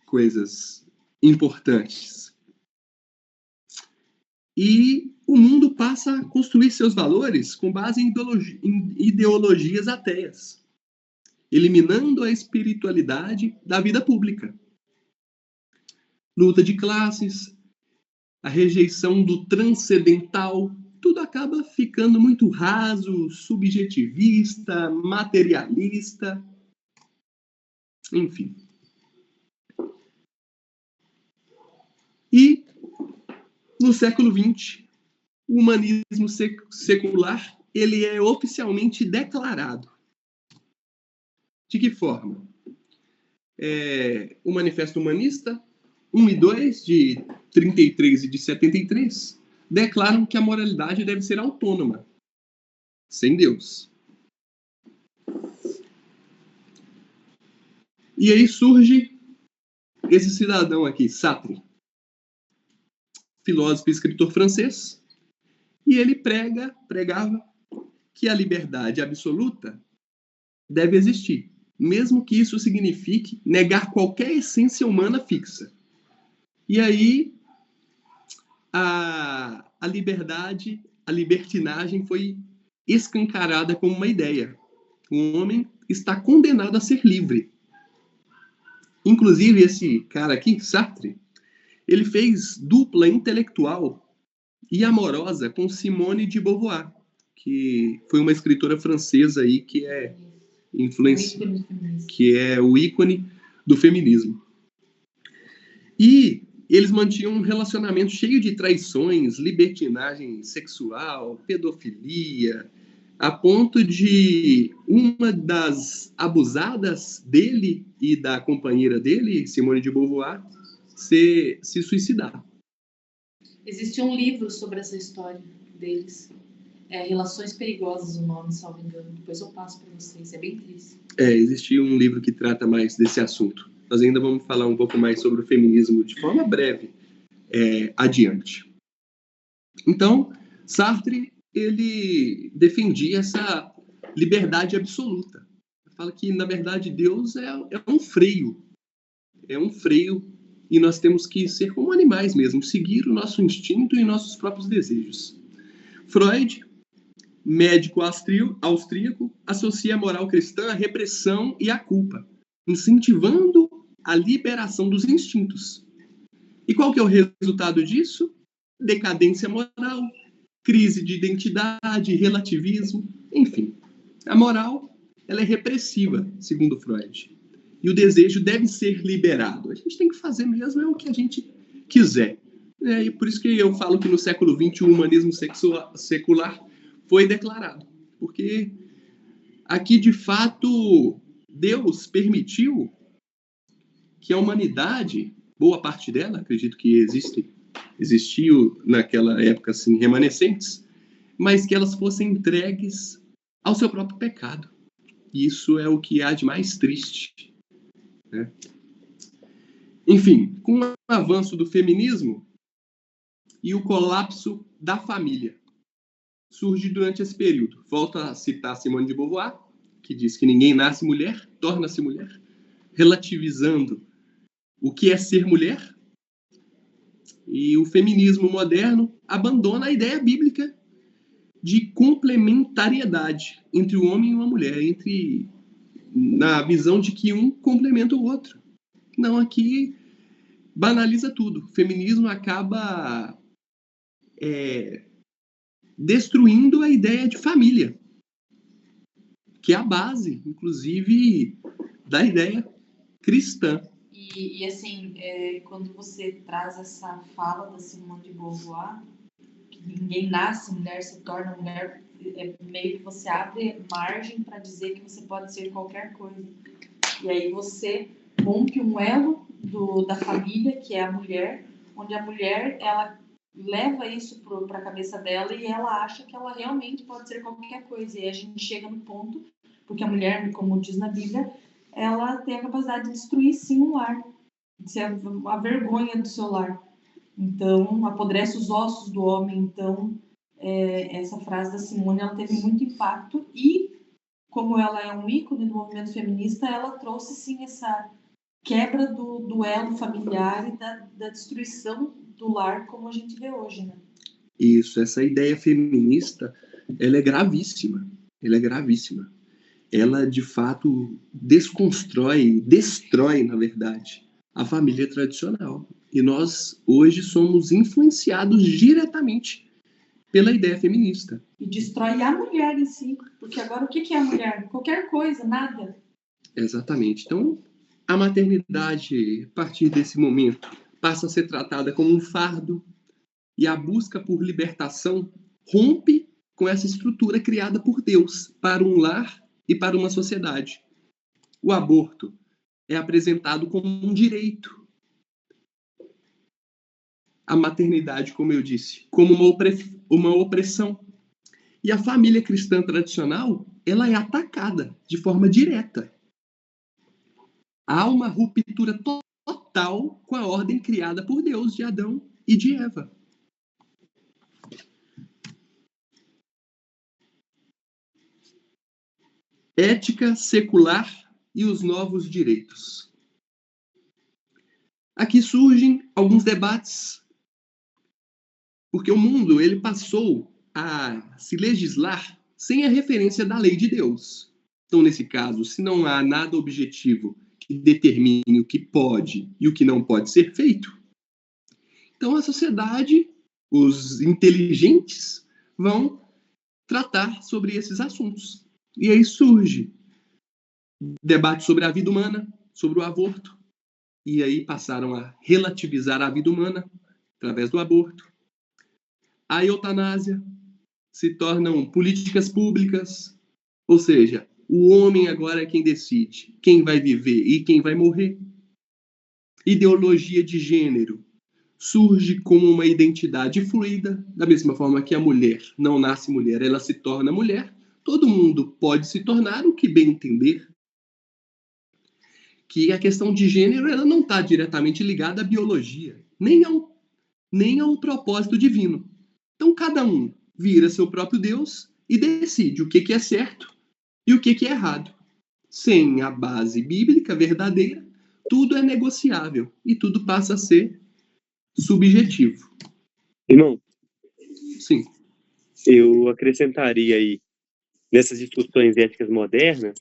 coisas importantes. E o mundo passa a construir seus valores com base em ideologias ateias, eliminando a espiritualidade da vida pública. Luta de classes, a rejeição do transcendental, tudo acaba ficando muito raso, subjetivista, materialista, enfim. E, no século XX, o humanismo secular ele é oficialmente declarado De que forma? O Manifesto Humanista, 1 e 2, de 33 e de 73, declaram que a moralidade deve ser autônoma, sem Deus. E aí surge esse cidadão aqui, Sartre, filósofo e escritor francês, e ele pregava que a liberdade absoluta deve existir, mesmo que isso signifique negar qualquer essência humana fixa. E aí a liberdade, a libertinagem foi escancarada como uma ideia. O homem está condenado a ser livre. Inclusive, esse cara aqui, Sartre, ele fez dupla intelectual e amorosa com Simone de Beauvoir, que foi uma escritora francesa aí que é que é o ícone do feminismo. E eles mantinham um relacionamento cheio de traições, libertinagem sexual, pedofilia, a ponto de uma das abusadas dele e da companheira dele, Simone de Beauvoir, se suicidar. Existe um livro sobre essa história deles. Relações Perigosas, o nome, salvo engano. Depois eu passo para vocês. É bem triste. Existe um livro que trata mais desse assunto. Nós ainda vamos falar um pouco mais sobre o feminismo de forma breve adiante. Então, Sartre, ele defendia essa liberdade absoluta. Fala que, na verdade, Deus é um freio. É um freio e nós temos que ser como animais mesmo, seguir o nosso instinto e nossos próprios desejos. Freud, médico austríaco, associa a moral cristã à repressão e à culpa, incentivando a liberação dos instintos. E qual que é o resultado disso? Decadência moral, crise de identidade, relativismo, enfim. A moral, ela é repressiva, segundo Freud. E o desejo deve ser liberado. A gente tem que fazer mesmo o que a gente quiser. E por isso que eu falo que no século XX o humanismo secular foi declarado. Porque aqui, de fato, Deus permitiu que a humanidade, boa parte dela, acredito que existiu naquela época assim, remanescentes, mas que elas fossem entregues ao seu próprio pecado. E isso é o que há de mais triste, né? Enfim, com o avanço do feminismo e o colapso da família, surge durante esse período. Volto a citar Simone de Beauvoir, que diz que ninguém nasce mulher, torna-se mulher, relativizando o que é ser mulher. E o feminismo moderno abandona a ideia bíblica de complementariedade entre o homem e uma mulher, na visão de que um complementa o outro. Não, aqui banaliza tudo. O feminismo acaba destruindo a ideia de família, que é a base, inclusive, da ideia cristã. E assim, quando você traz essa fala da Simone de Beauvoir, que ninguém nasce mulher, se torna mulher, meio que você abre margem para dizer que você pode ser qualquer coisa. E aí você rompe um elo da família, que é a mulher, onde a mulher, ela leva isso para a cabeça dela e ela acha que ela realmente pode ser qualquer coisa. E a gente chega no ponto, porque a mulher, como diz na Bíblia, ela tem a capacidade de destruir, sim, um lar, de ser a vergonha do seu lar. Então, apodrece os ossos do homem. Então, essa frase da Simone, ela teve muito impacto e, como ela é um ícone do movimento feminista, ela trouxe, sim, essa quebra do elo familiar e da destruição do lar, como a gente vê hoje, né? Isso, essa ideia feminista, ela é gravíssima. Ela, de fato, destrói, na verdade, a família tradicional. E nós, hoje, somos influenciados diretamente pela ideia feminista. E destrói a mulher em si, porque agora o que é a mulher? Qualquer coisa, nada. Exatamente. Então, a maternidade, a partir desse momento, passa a ser tratada como um fardo e a busca por libertação rompe com essa estrutura criada por Deus para um lar e para uma sociedade. o aborto é apresentado como um direito. A maternidade, como eu disse, como uma opressão. E a família cristã tradicional, ela é atacada de forma direta. Há uma ruptura total com a ordem criada por Deus de Adão e de Eva. Ética secular e os novos direitos. Aqui surgem alguns debates, porque o mundo ele passou a se legislar sem a referência da lei de Deus. Então, nesse caso, se não há nada objetivo que determine o que pode e o que não pode ser feito, então a sociedade, os inteligentes, vão tratar sobre esses assuntos. E aí surge debate sobre a vida humana, sobre o aborto, e aí passaram a relativizar a vida humana através do aborto. A eutanásia se tornam políticas públicas, ou seja, o homem agora é quem decide quem vai viver e quem vai morrer. Ideologia de gênero surge como uma identidade fluida, da mesma forma que a mulher não nasce mulher, ela se torna mulher. Todo mundo pode se tornar o que bem entender. Que a questão de gênero ela não está diretamente ligada à biologia, nem ao propósito divino. Então, cada um vira seu próprio Deus e decide o que é certo e o que é errado. Sem a base bíblica verdadeira, tudo é negociável e tudo passa a ser subjetivo. Irmão, Sim. eu acrescentaria aí, nessas discussões éticas modernas,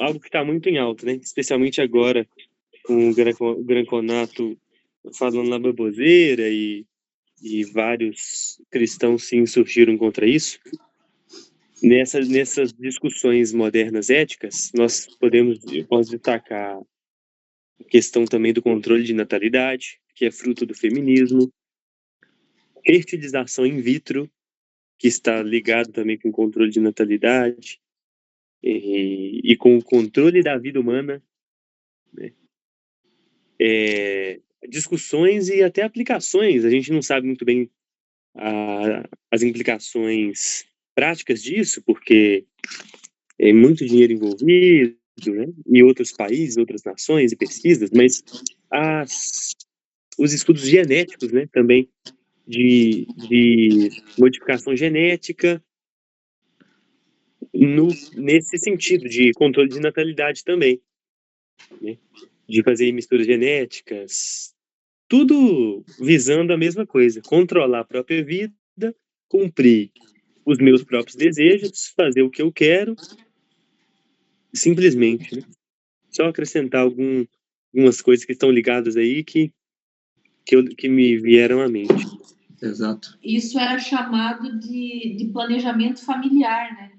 algo que está muito em alta, né? Especialmente agora, com o Granconato falando na baboseira e vários cristãos se insurgiram contra isso. Nessas discussões modernas éticas, eu posso destacar a questão também do controle de natalidade, que é fruto do feminismo, fertilização in vitro, que está ligado também com o controle de natalidade e com o controle da vida humana, né? Discussões e até aplicações, a gente não sabe muito bem as implicações práticas disso, porque é muito dinheiro envolvido, né? Em outros países, outras nações e pesquisas, mas os estudos genéticos, né, também de modificação genética nesse sentido de controle de natalidade também, né? De fazer misturas genéticas, tudo visando a mesma coisa, controlar a própria vida, cumprir os meus próprios desejos, fazer o que eu quero, simplesmente, né? Só acrescentar algumas coisas que estão ligadas aí que me vieram à mente. Exato. Isso era chamado de planejamento familiar, né?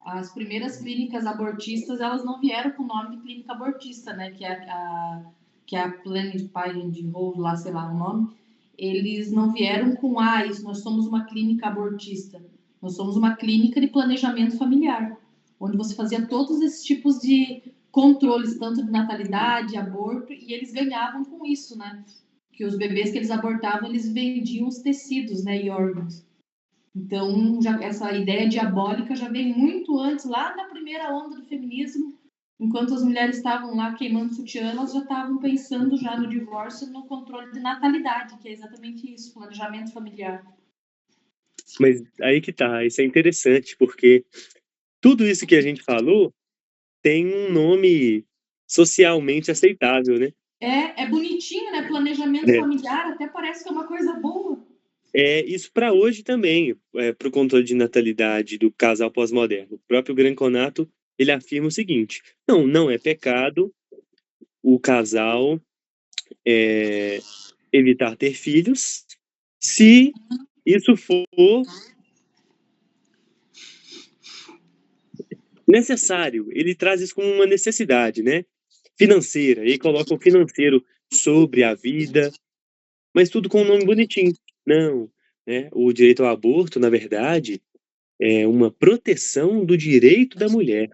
As primeiras clínicas abortistas, elas não vieram com o nome de clínica abortista, né? Que é a Planned Parenthood, lá, sei lá o nome. Eles não vieram com, isso, nós somos uma clínica abortista. Nós somos uma clínica de planejamento familiar, onde você fazia todos esses tipos de controles, tanto de natalidade, aborto, e eles ganhavam com isso, né? Que os bebês que eles abortavam, eles vendiam os tecidos, né, e órgãos. Então, essa ideia diabólica já vem muito antes, lá na primeira onda do feminismo, enquanto as mulheres estavam lá queimando sutiã, elas já estavam pensando já no divórcio e no controle de natalidade, que é exatamente isso, planejamento familiar. Mas aí que tá, isso é interessante, porque tudo isso que a gente falou tem um nome socialmente aceitável, né? É bonitinho, né? Planejamento familiar, até parece que é uma coisa boa. Isso para hoje também, para o controle de natalidade do casal pós-moderno. O próprio Granconato, ele afirma o seguinte: não é pecado o casal evitar ter filhos, se isso for necessário. Ele traz isso como uma necessidade, né? Financeira. Ele coloca o financeiro sobre a vida, mas tudo com um nome bonitinho. Não, né? O direito ao aborto, na verdade, é uma proteção do direito da mulher.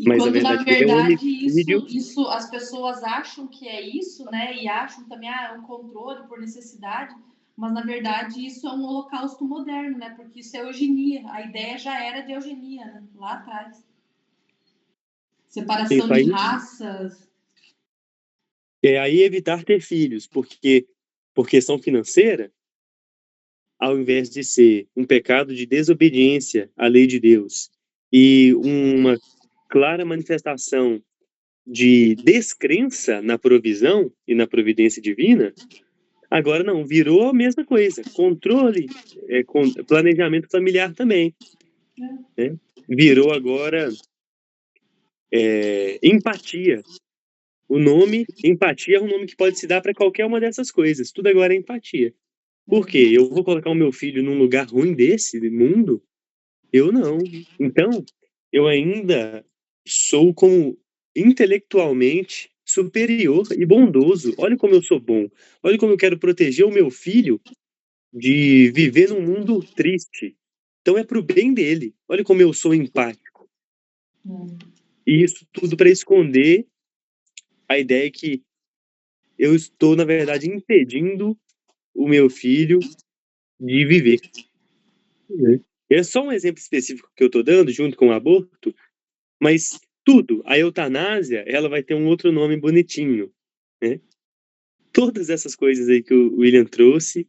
E Mas, quando, na verdade, homicídio. isso as pessoas acham que é isso, né? E acham também, é um controle por necessidade, mas, na verdade, isso é um holocausto moderno, né? Porque isso é eugenia. A ideia já era de eugenia, né? Lá atrás. Separação de raças. Aí evitar ter filhos, porque por questão financeira, ao invés de ser um pecado de desobediência à lei de Deus e uma clara manifestação de descrença na provisão e na providência divina, agora não, virou a mesma coisa. Controle, planejamento familiar também. Né? Virou agora empatia. O nome, empatia, é um nome que pode se dar para qualquer uma dessas coisas. Tudo agora é empatia. Por quê? Eu vou colocar o meu filho num lugar ruim desse mundo? Eu não. Então, eu ainda sou como intelectualmente superior e bondoso. Olha como eu sou bom. Olha como eu quero proteger o meu filho de viver num mundo triste. Então é pro bem dele. Olha como eu sou empático. E isso tudo para esconder a ideia que eu estou, na verdade, impedindo o meu filho de viver. É só um exemplo específico que eu estou dando, junto com o aborto, mas tudo, a eutanásia, ela vai ter um outro nome bonitinho, né? Todas essas coisas aí que o William trouxe,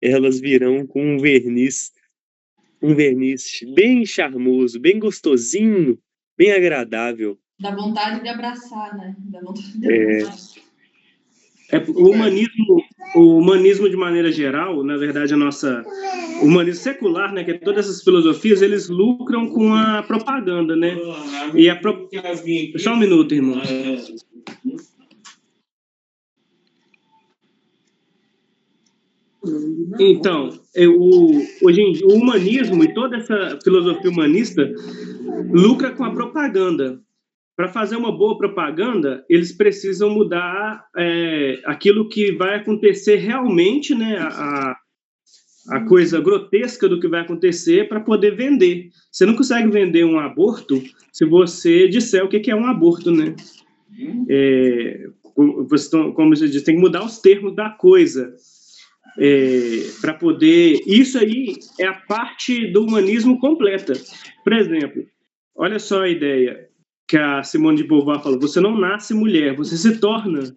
elas virão com um verniz bem charmoso, bem gostosinho, bem agradável. Dá vontade de abraçar, né? Dá vontade de abraçar. O humanismo de maneira geral, na verdade, o humanismo secular, né, que é todas essas filosofias, eles lucram com a propaganda, né? Só um minuto, irmão. Então, hoje em dia, o humanismo e toda essa filosofia humanista lucra com a propaganda. Para fazer uma boa propaganda, eles precisam mudar aquilo que vai acontecer realmente, né? A coisa grotesca do que vai acontecer para poder vender. Você não consegue vender um aborto se disser o que é um aborto, né? Como você diz, tem que mudar os termos da coisa para poder... Isso aí é a parte do humanismo completa. Por exemplo, olha só a ideia que a Simone de Beauvoir falou: você não nasce mulher, você se torna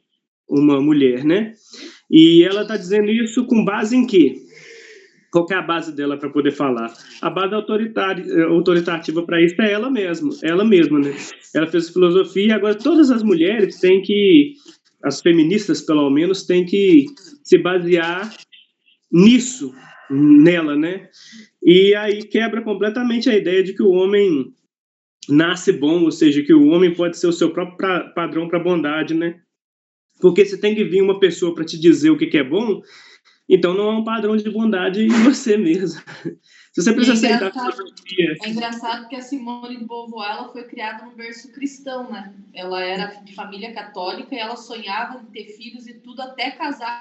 uma mulher, né? E ela está dizendo isso com base em quê? Qual que é a base dela para poder falar? A base autoritativa para isso é ela mesma, né? Ela fez filosofia e agora todas as mulheres têm que, as feministas pelo menos, têm que se basear nela, né? E aí quebra completamente a ideia de que o homem nasce bom, ou seja, que o homem pode ser o seu próprio padrão para bondade, né? Porque se tem que vir uma pessoa para te dizer o que é bom, então não é um padrão de bondade em você mesmo. Se você precisa aceitar... É engraçado que a Simone de Beauvoir, ela foi criada num berço cristão, né? Ela era de família católica e ela sonhava em ter filhos e tudo até casar.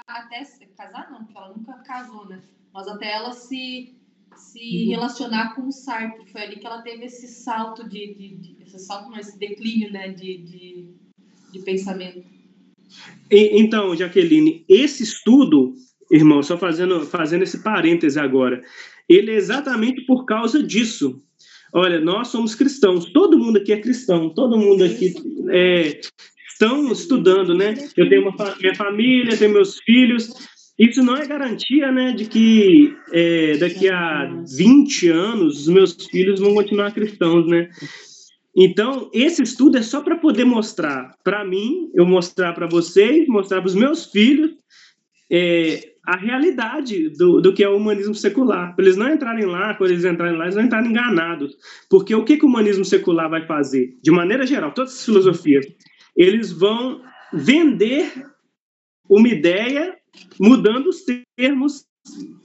Casar não, porque ela nunca casou, né? Mas até ela se relacionar com o Sartre. Foi ali que ela teve esse salto esse declínio, né, de pensamento. Então, Jaqueline, esse estudo, irmão, só fazendo esse parêntese agora, ele é exatamente por causa disso. Olha, nós somos cristãos, todo mundo aqui é cristão, todo mundo aqui estão estudando, né? Eu tenho minha família, tenho meus filhos. Isso não é garantia, né, de que daqui a 20 anos os meus filhos vão continuar cristãos, né? Então, esse estudo é só para poder mostrar para mim, eu mostrar para vocês, mostrar para os meus filhos a realidade do que é o humanismo secular. Para eles não entrarem lá, quando eles entrarem lá, eles não entrarem enganados. Porque o que o humanismo secular vai fazer? De maneira geral, todas as filosofias, eles vão vender uma ideia mudando os termos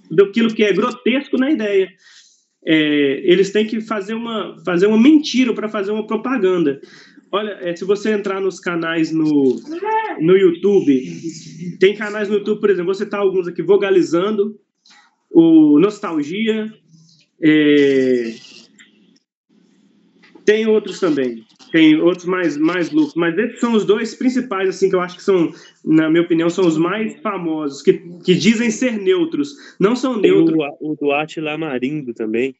daquilo que é grotesco na ideia. Eles têm que fazer uma mentira para fazer uma propaganda. Olha, se você entrar nos canais no YouTube, tem canais no YouTube, por exemplo, vou citar alguns aqui: Vogalizando, o Nostalgia, tem outros também. Tem outros mais loucos, mas esses são os dois principais, assim, que eu acho que são, na minha opinião, são os mais famosos, que dizem ser neutros. Não são Tem neutros. o do Átila Amarindo também.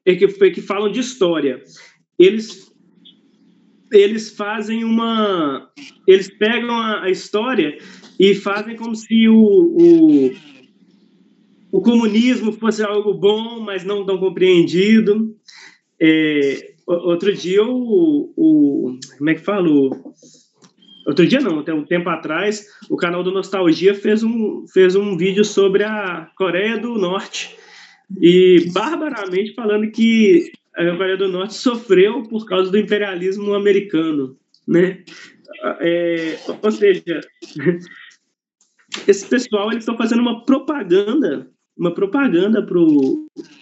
Que falam de história. Eles fazem eles pegam a história e fazem como se o comunismo fosse algo bom, mas não tão compreendido. Outro dia como é que falo? Outro dia não, até um tempo atrás, o canal do Nostalgia fez um vídeo sobre a Coreia do Norte, e barbaramente falando que a Coreia do Norte sofreu por causa do imperialismo americano, né? Ou seja, esse pessoal, eles estão fazendo uma propaganda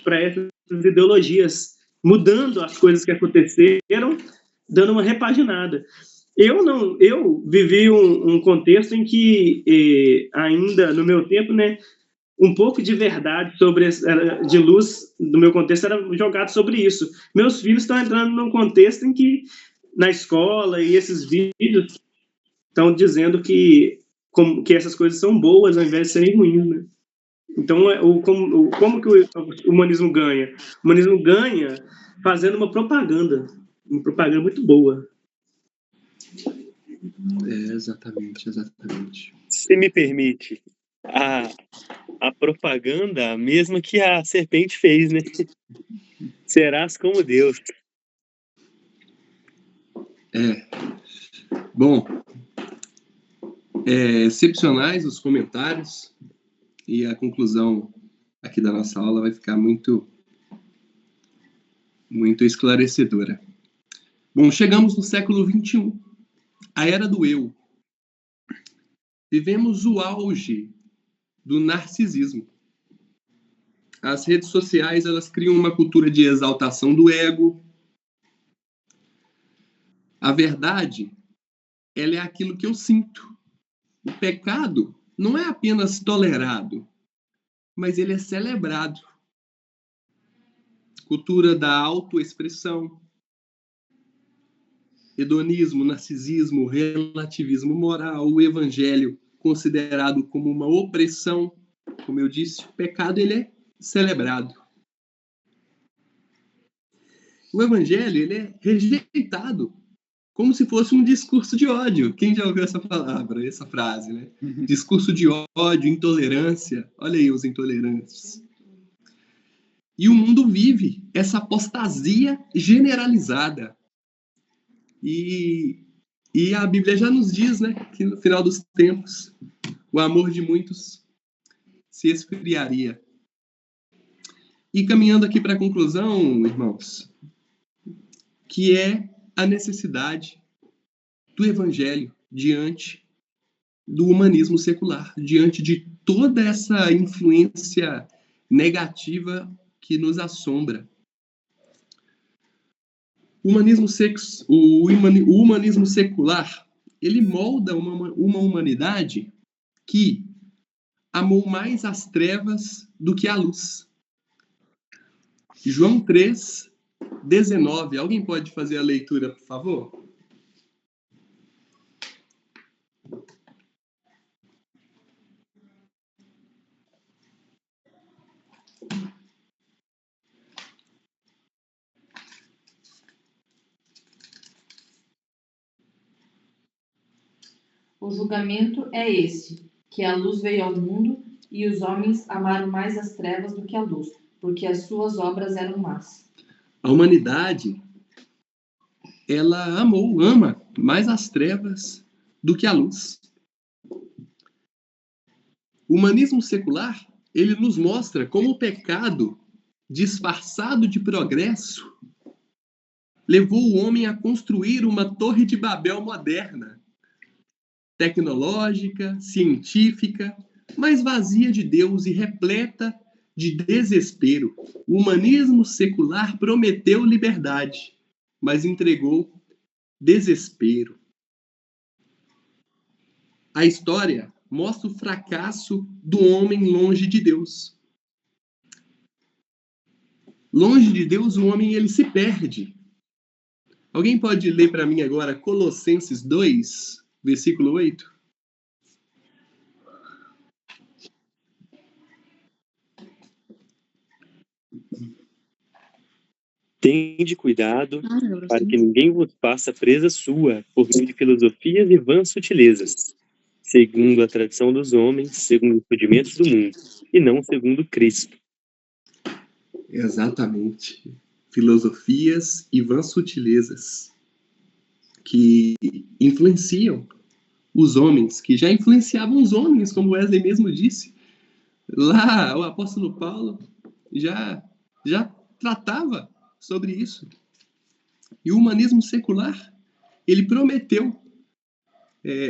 para essas ideologias, mudando as coisas que aconteceram, dando uma repaginada. Eu vivi um contexto em que, ainda no meu tempo, né, um pouco de verdade de luz do meu contexto era jogado sobre isso. Meus filhos estão entrando num contexto em que, na escola, e esses vídeos estão dizendo que essas coisas são boas ao invés de serem ruins, né? Então, como que o humanismo ganha? O humanismo ganha fazendo uma propaganda muito boa. Exatamente. Se me permite, a propaganda, a mesma que a serpente fez, né? Serás como Deus. Bom, excepcionais os comentários, e a conclusão aqui da nossa aula vai ficar muito, muito esclarecedora. Bom, chegamos no século XXI, a era do eu. Vivemos o auge do narcisismo. As redes sociais, elas criam uma cultura de exaltação do ego. A verdade, ela é aquilo que eu sinto. O pecado não é apenas tolerado, mas ele é celebrado. Cultura da autoexpressão, hedonismo, narcisismo, relativismo moral, o evangelho considerado como uma opressão. Como eu disse, o pecado ele é celebrado. O evangelho ele é rejeitado, como se fosse um discurso de ódio. Quem já ouviu essa palavra, essa frase, né? Discurso de ódio, intolerância. Olha aí os intolerantes. E o mundo vive essa apostasia generalizada. E a Bíblia já nos diz, né, que no final dos tempos, o amor de muitos se esfriaria. E caminhando aqui para a conclusão, irmãos, que é a necessidade do evangelho diante do humanismo secular, diante de toda essa influência negativa que nos assombra. O humanismo secular, ele molda uma humanidade que amou mais as trevas do que a luz. João 3:19. Alguém pode fazer a leitura, por favor? O julgamento é esse, que a luz veio ao mundo e os homens amaram mais as trevas do que a luz, porque as suas obras eram más. A humanidade, ela ama mais as trevas do que a luz. O humanismo secular, ele nos mostra como o pecado, disfarçado de progresso, levou o homem a construir uma torre de Babel moderna, tecnológica, científica, mas vazia de Deus e repleta de desespero. O humanismo secular prometeu liberdade, mas entregou desespero. A história mostra o fracasso do homem longe de Deus. Longe de Deus, o homem ele se perde. Alguém pode ler para mim agora Colossenses 2, versículo 8? Tende cuidado para que ninguém vos faça presa sua por meio de filosofias e vãs sutilezas, segundo a tradição dos homens, segundo os rudimentos do mundo, e não segundo Cristo. Exatamente. Filosofias e vãs sutilezas que influenciam os homens, que já influenciavam os homens, como Wesley mesmo disse. Lá, o apóstolo Paulo já tratava sobre isso. E o humanismo secular, ele prometeu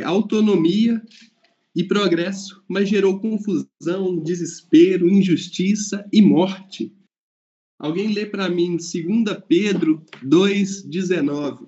autonomia e progresso, mas gerou confusão, desespero, injustiça e morte. Alguém lê para mim 2 Pedro 2,19.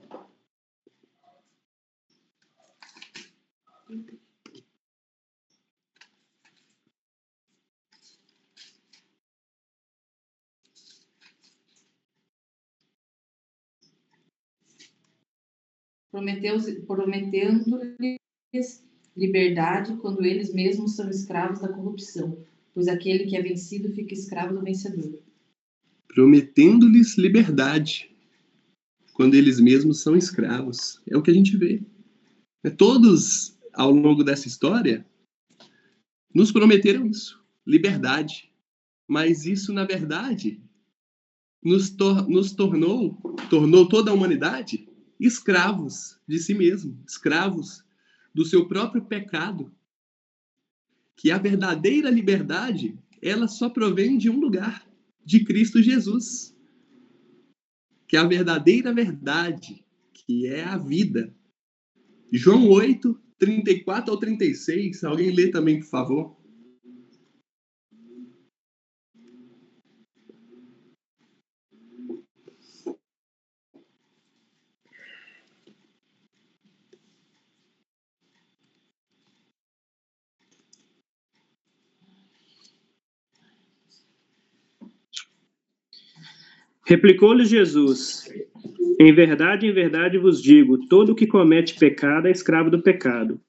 Prometendo-lhes liberdade quando eles mesmos são escravos da corrupção, pois aquele que é vencido fica escravo do vencedor. Prometendo-lhes liberdade quando eles mesmos são escravos. É o que a gente vê. Todos, ao longo dessa história, nos prometeram isso, liberdade. Mas isso, na verdade, tornou toda a humanidade escravos de si mesmo, escravos do seu próprio pecado. Que a verdadeira liberdade, ela só provém de um lugar, de Cristo Jesus. Que a verdadeira verdade, que é a vida. João 8, 34 ao 36, alguém lê também, por favor. Replicou-lhe Jesus: em verdade vos digo, todo o que comete pecado é escravo do pecado.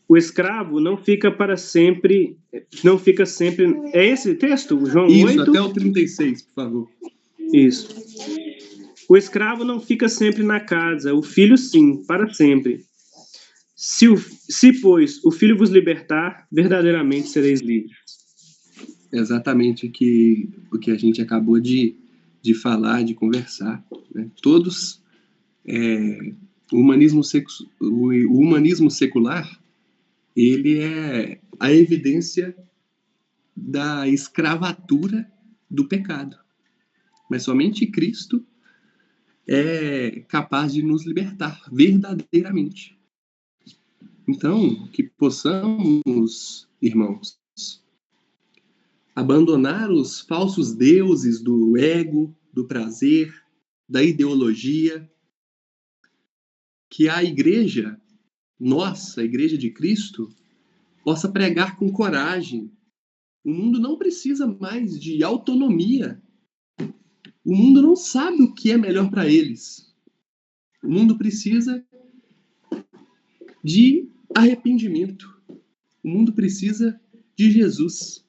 O escravo não fica para sempre, não fica sempre... É esse texto? João 8? Isso, até o 36, por favor. Isso. O escravo não fica sempre na casa, o filho sim, para sempre. Se pois, o filho vos libertar, verdadeiramente sereis livres. Exatamente o que a gente acabou de falar, de conversar. Né? Todos, o humanismo secular, ele é a evidência da escravatura do pecado. Mas somente Cristo é capaz de nos libertar verdadeiramente. Então, que possamos, irmãos, abandonar os falsos deuses do ego, do prazer, da ideologia, que a igreja, nossa, a igreja de Cristo, possa pregar com coragem. O mundo não precisa mais de autonomia. O mundo não sabe o que é melhor para eles. O mundo precisa de arrependimento. O mundo precisa de Jesus.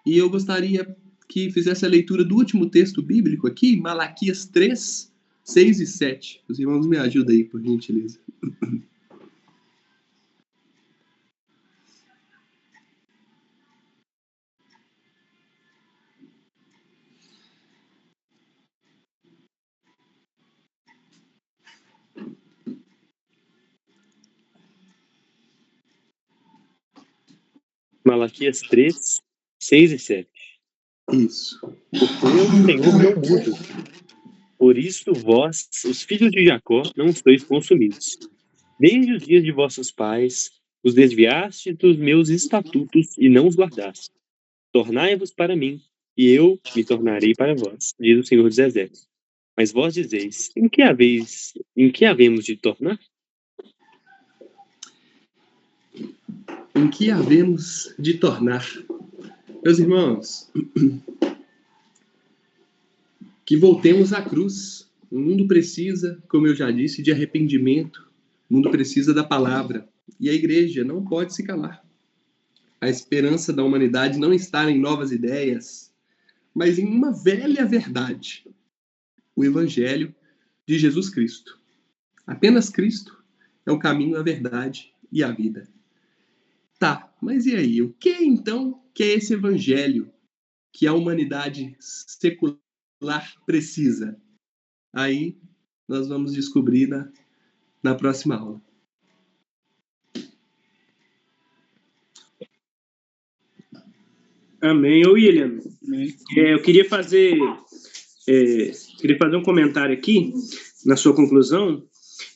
E eu gostaria que fizesse a leitura do último texto bíblico aqui, Malaquias 3, 6 e 7. Os irmãos me ajudam aí, por gentileza. Malaquias 3, 6 e 7. Isso. Porque eu, Senhor, não mudo. Por isso vós, os filhos de Jacó, não sois consumidos. Desde os dias de vossos pais, os desviaste dos meus estatutos e não os guardaste. Tornai-vos para mim, e eu me tornarei para vós, diz o Senhor dos Exércitos. Mas vós dizeis, em que havemos de tornar? Em que havemos de tornar? Meus irmãos, que voltemos à cruz. O mundo precisa, como eu já disse, de arrependimento. O mundo precisa da palavra. E a igreja não pode se calar. A esperança da humanidade não está em novas ideias, mas em uma velha verdade. O Evangelho de Jesus Cristo. Apenas Cristo é o caminho, a verdade e a vida. Tá, mas e aí? O que então que é esse Evangelho que a humanidade secular precisa? Aí nós vamos descobrir na próxima aula. Amém. Ô, William, Amém. eu queria fazer um comentário aqui na sua conclusão.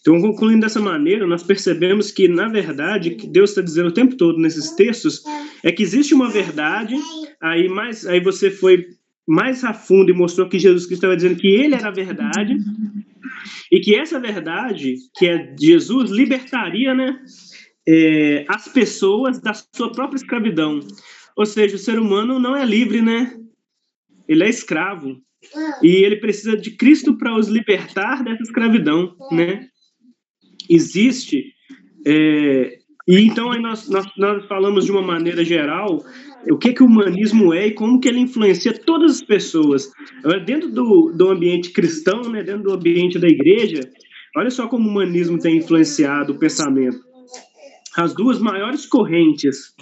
Então, concluindo dessa maneira, nós percebemos que, na verdade, que Deus está dizendo o tempo todo nesses textos é que existe uma verdade, aí você foi mais a fundo e mostrou que Jesus Cristo estava dizendo que ele era a verdade, e que essa verdade, que é Jesus, libertaria, né, as pessoas da sua própria escravidão. Ou seja, o ser humano não é livre, né? Ele é escravo. E ele precisa de Cristo para os libertar dessa escravidão, né? Existe. E então aí nós falamos de uma maneira geral o que o humanismo é e como que ele influencia todas as pessoas. Dentro do ambiente cristão, né? Dentro do ambiente da igreja, olha só como o humanismo tem influenciado o pensamento. As duas maiores correntes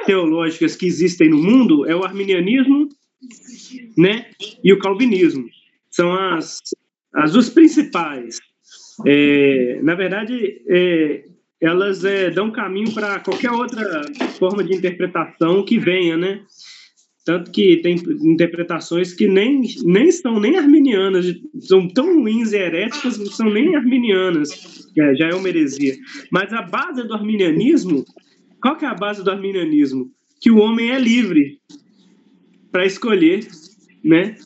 teológicas que existem no mundo é o arminianismo, né, e o calvinismo. São as duas principais. Na verdade, elas dão caminho para qualquer outra forma de interpretação que venha, né? Tanto que tem interpretações que nem são nem arminianas, são tão ruins e heréticas, não são nem arminianas, já é uma heresia. Mas a base do arminianismo, qual que é a base do arminianismo? Que o homem é livre para escolher, né?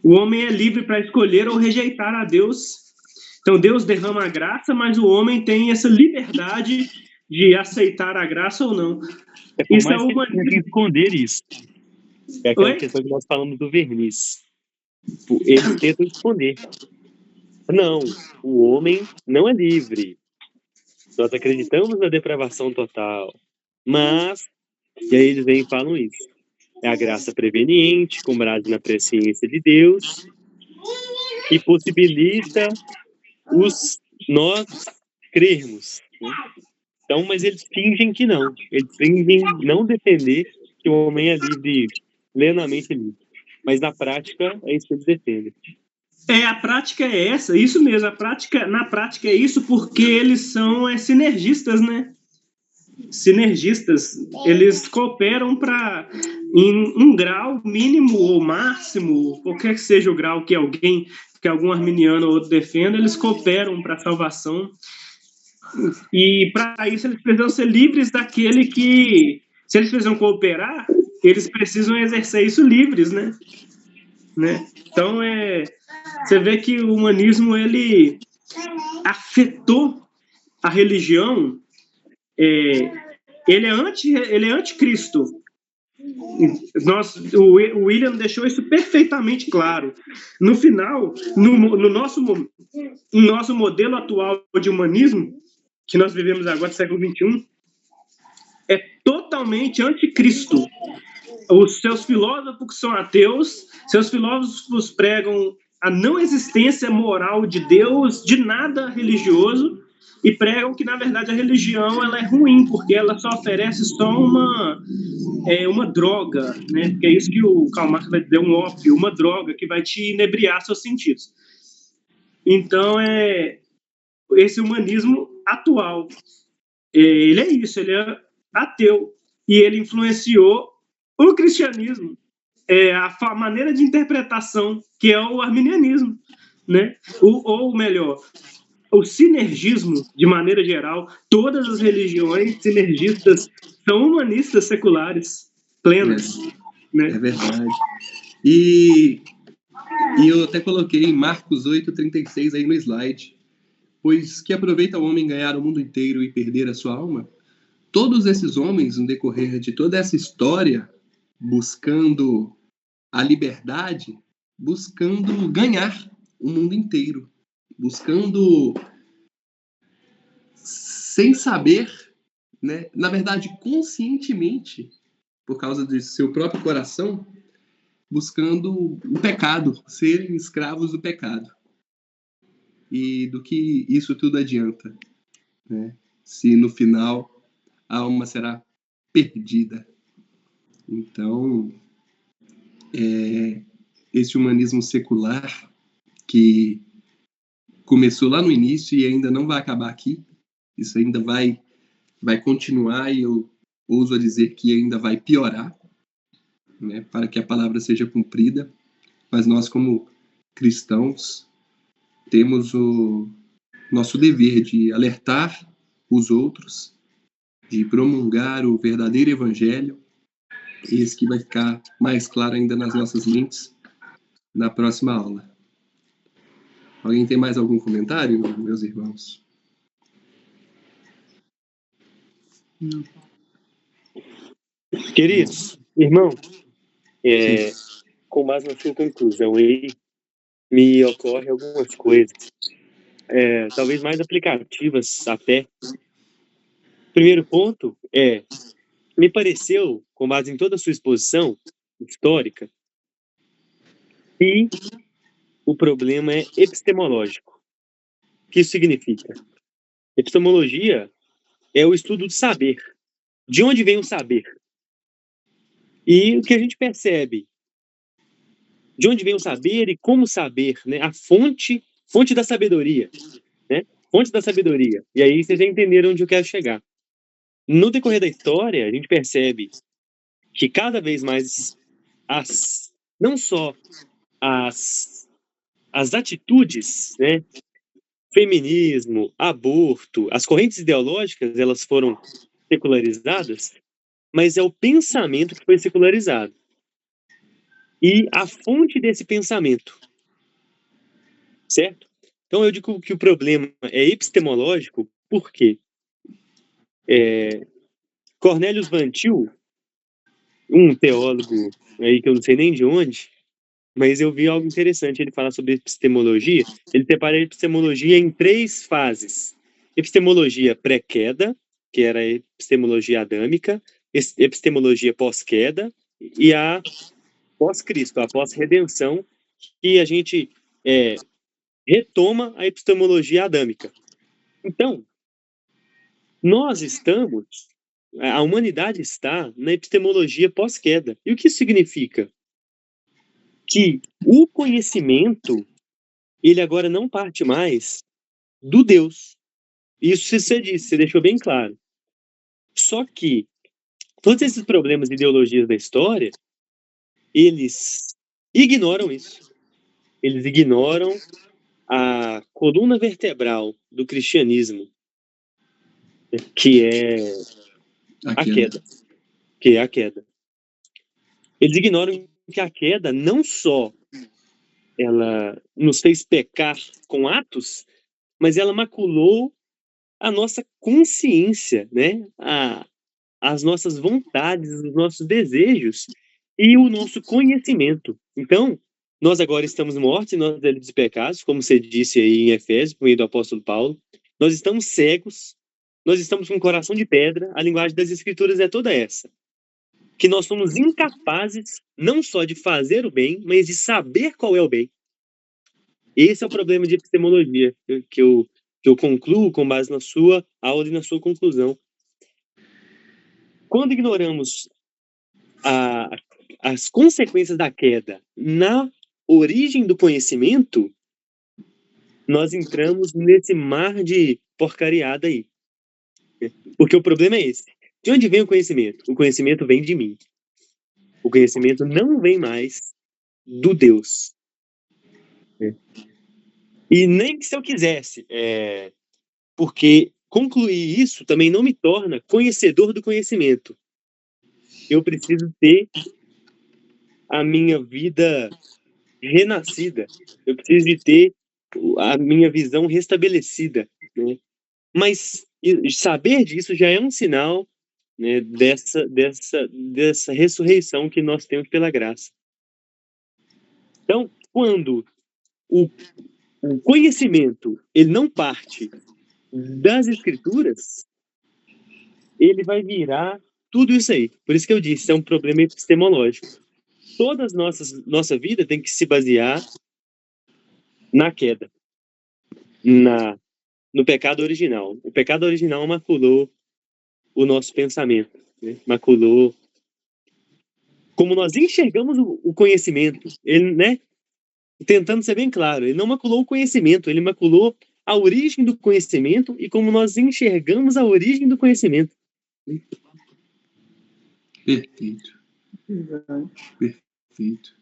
O homem é livre para escolher ou rejeitar a Deus. Então Deus derrama a graça, mas o homem tem essa liberdade de aceitar a graça ou não. Isso é uma esconder isso. É aquela questão que nós falamos do verniz. Eles tentam esconder. Não, o homem não é livre. Nós acreditamos na depravação total. Mas, e aí eles vêm e falam isso. É a graça preveniente, com base na presciência de Deus, que possibilita nós crermos. Né? Então, mas eles fingem que não. Eles fingem não defender que o homem é livre, plenamente livre. Mas na prática, é isso que eles defendem. A prática é essa, isso mesmo. Na prática é isso porque eles são sinergistas, né? Sinergistas. Eles cooperam em um grau mínimo ou máximo, qualquer que seja o grau que algum arminiano ou outro defenda, eles cooperam para a salvação. E para isso eles precisam ser livres daquele que... Se eles precisam cooperar, eles precisam exercer isso livres, né? Então, você vê que o humanismo, ele afetou a religião, ele é anticristo. O William deixou isso perfeitamente claro. No final, no nosso modelo atual de humanismo, que nós vivemos agora, século XXI, é totalmente anticristo. Os seus filósofos que são ateus, seus filósofos pregam a não existência moral de Deus, de nada religioso, e pregam que, na verdade, a religião ela é ruim, porque ela só oferece só uma droga, né? Que é isso que o Karl Marx vai dizer, um ópio, uma droga que vai te inebriar seus sentidos. Então, esse humanismo atual, ele é isso, ele é ateu, e ele influenciou o cristianismo, a maneira de interpretação, que é o arminianismo, né? Ou melhor, o sinergismo, de maneira geral. Todas as religiões sinergistas são humanistas seculares, plenas. Né? É verdade. E eu até coloquei em Marcos 8:36 aí no slide. Pois que aproveita o homem ganhar o mundo inteiro e perder a sua alma? Todos esses homens, no decorrer de toda essa história, buscando a liberdade, buscando ganhar o mundo inteiro, buscando, sem saber, né, na verdade, conscientemente, por causa de seu próprio coração, buscando o pecado, serem escravos do pecado. E do que isso tudo adianta, né? Se no final a alma será perdida. Então, esse humanismo secular que começou lá no início e ainda não vai acabar aqui, isso ainda vai continuar, e eu ouso a dizer que ainda vai piorar, né, para que a palavra seja cumprida. Mas nós, como cristãos, temos o nosso dever de alertar os outros, de promulgar o verdadeiro evangelho, esse que vai ficar mais claro ainda nas nossas mentes na próxima aula. Alguém tem mais algum comentário, meus irmãos? Queridos, irmão, com base na sua conclusão aí, me ocorre algumas coisas, talvez mais aplicativas até. Primeiro ponto me pareceu, com base em toda a sua exposição histórica, que o problema é epistemológico. O que isso significa? Epistemologia é o estudo do saber. De onde vem o saber? E o que a gente percebe, de onde vem o saber e como saber, né? A fonte da sabedoria, né? Fonte da sabedoria. E aí vocês já entenderam onde eu quero chegar. No decorrer da história, a gente percebe que cada vez mais não só as atitudes, né? Feminismo, aborto, as correntes ideológicas, elas foram secularizadas, mas é o pensamento que foi secularizado. E a fonte desse pensamento, certo? Então eu digo que o problema é epistemológico, porque Cornelius Van Til, um teólogo aí que eu não sei nem de onde, mas eu vi algo interessante ele falar sobre epistemologia. Ele separa a epistemologia em 3 fases: epistemologia pré-queda, que era a epistemologia adâmica, epistemologia pós-queda e a pós-Cristo, a pós-redenção, que a gente retoma a epistemologia adâmica. Então, a humanidade está na epistemologia pós-queda. E o que isso significa? Que o conhecimento, ele agora não parte mais do Deus. Isso você disse, você deixou bem claro. Só que todos esses problemas de ideologias da história, eles ignoram isso. Eles ignoram a coluna vertebral do cristianismo, que é a queda. Que é a queda. Eles ignoram que a queda não só ela nos fez pecar com atos, mas ela maculou a nossa consciência, né? As nossas vontades, os nossos desejos e o nosso conhecimento. Então, nós agora estamos mortos em nossos delitos e pecados, como você disse aí em Efésios, por meio do apóstolo Paulo. Nós estamos cegos, nós estamos com um coração de pedra, a linguagem das escrituras é toda essa. Que nós somos incapazes não só de fazer o bem, mas de saber qual é o bem. Esse é o problema de epistemologia, que eu concluo com base na sua aula e na sua conclusão. Quando ignoramos as consequências da queda na origem do conhecimento, nós entramos nesse mar de porcariada aí. Porque o problema é esse. De onde vem o conhecimento? O conhecimento vem de mim. O conhecimento não vem mais do Deus. E nem que se eu quisesse, porque concluir isso também não me torna conhecedor do conhecimento. Eu preciso ter a minha vida renascida. Eu preciso de ter a minha visão restabelecida, né? Mas saber disso já é um sinal né, dessa ressurreição que nós temos pela graça. Então, quando o conhecimento ele não parte das Escrituras, ele vai virar tudo isso aí. Por isso que eu disse, é um problema epistemológico. Toda a nossa vida tem que se basear na queda, no pecado original. O pecado original maculou o nosso pensamento, né? Maculou como nós enxergamos o conhecimento. Ele, né? Tentando ser bem claro, ele não maculou o conhecimento, ele maculou a origem do conhecimento e como nós enxergamos a origem do conhecimento. Perfeito. Perfeito.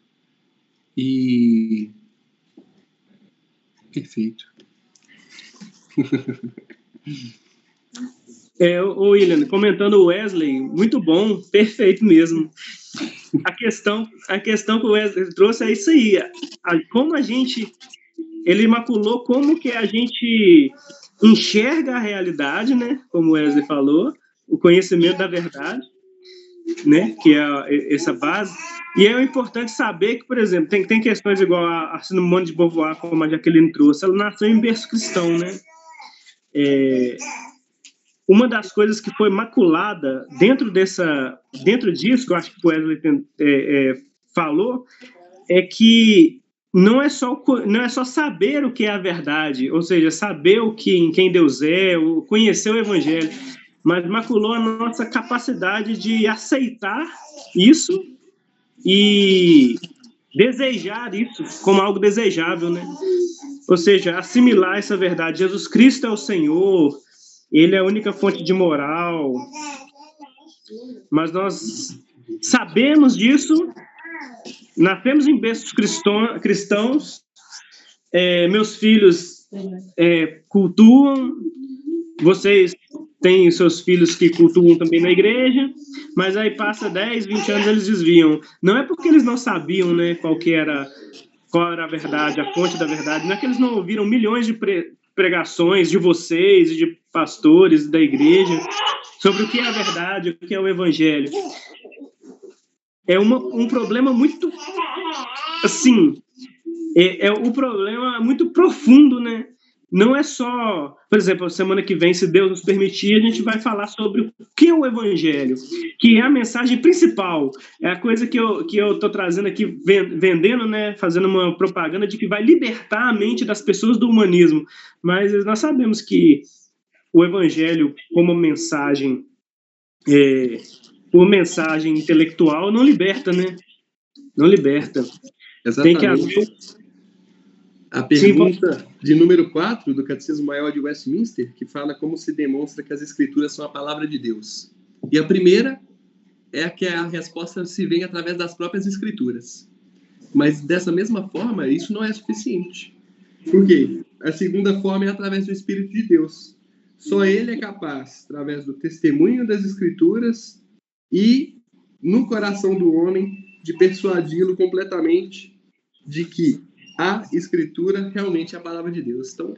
E... Perfeito. O William, comentando o Wesley, muito bom, perfeito mesmo. A questão que o Wesley trouxe é isso aí. Como ele maculou como que a gente enxerga a realidade, né? Como o Wesley falou, o conhecimento da verdade, né? Que é essa base. E é importante saber que, por exemplo, tem questões igual a Simone de Beauvoir, como a Jaqueline trouxe, ela nasceu em berço cristão, né? Uma das coisas que foi maculada dentro disso, que eu acho que o Wesley falou, é que não é só saber o que é a verdade, ou seja, saber quem Deus é, conhecer o Evangelho, mas maculou a nossa capacidade de aceitar isso e desejar isso como algo desejável, né? Ou seja, assimilar essa verdade. Jesus Cristo é o Senhor, Ele é a única fonte de moral, mas nós sabemos disso, nascemos em berços cristãos, meus filhos cultuam, vocês têm seus filhos que cultuam também na igreja, mas aí passa 10, 20 anos eles desviam. Não é porque eles não sabiam, né, qual era a verdade, a fonte da verdade, não é que eles não ouviram milhões de pregações de vocês e de pastores da igreja sobre o que é a verdade, o que é o evangelho. É um problema muito, assim, um problema muito profundo, né? Não é só, por exemplo, semana que vem, se Deus nos permitir, a gente vai falar sobre o que é o evangelho, que é a mensagem principal, é a coisa que eu estou trazendo aqui, vendendo, né, fazendo uma propaganda de que vai libertar a mente das pessoas do humanismo, mas nós sabemos que o evangelho como mensagem, uma mensagem intelectual, não liberta, né? Não liberta. Exatamente. Tem que haver... A pergunta de número 4 do Catecismo Maior de Westminster, que fala como se demonstra que as Escrituras são a palavra de Deus. E a primeira é que a resposta se vem através das próprias Escrituras. Mas dessa mesma forma, isso não é suficiente. Por quê? A segunda forma é através do Espírito de Deus. Só Ele é capaz, através do testemunho das Escrituras e no coração do homem, de persuadi-lo completamente de que a Escritura realmente é a palavra de Deus. Então,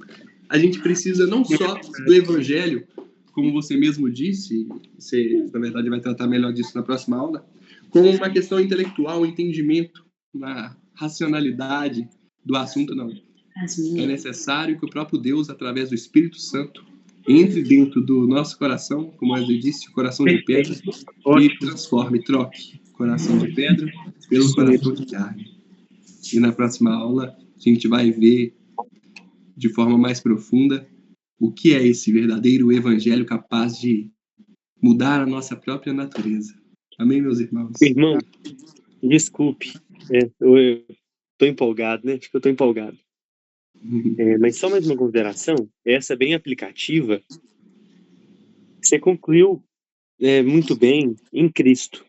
a gente precisa não só do Evangelho, como você mesmo disse, você, na verdade, vai tratar melhor disso na próxima aula, como uma questão intelectual, entendimento, na racionalidade do assunto, não. É necessário que o próprio Deus, através do Espírito Santo, entre dentro do nosso coração, como eu disse, o coração de pedra, e transforme, troque o coração de pedra pelo coração de carne. E na próxima aula a gente vai ver de forma mais profunda o que é esse verdadeiro evangelho capaz de mudar a nossa própria natureza. Amém, meus irmãos? Irmão, desculpe, eu tô empolgado, né? Acho que eu tô empolgado. Mas só mais uma consideração, essa bem aplicativa, você concluiu muito bem em Cristo.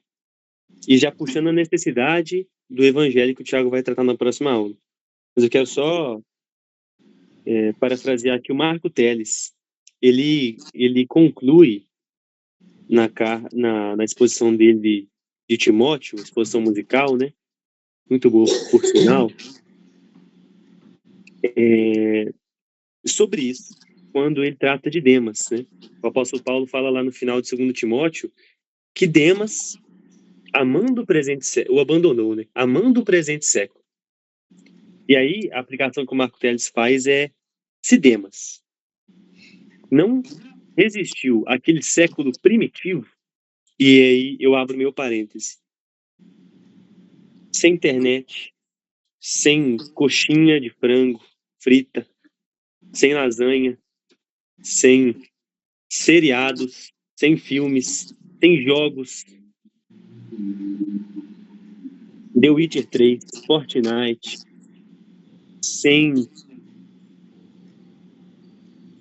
E já puxando a necessidade do evangelho que o Thiago vai tratar na próxima aula. Mas eu quero só parafrasear aqui o Marco Teles. Ele conclui na exposição dele de Timóteo, exposição musical, né? Muito boa, por sinal. Sobre isso, quando ele trata de Demas, né? O apóstolo Paulo fala lá no final de 2 Timóteo que Demas, amando o presente século, o abandonou, né? Amando o presente século. E aí, a aplicação que o Marco Teles faz é: se Demas não resistiu àquele século primitivo, e aí eu abro meu parêntese, sem internet, sem coxinha de frango frita, sem lasanha, sem seriados, sem filmes, sem jogos, The Witcher 3, Fortnite, sem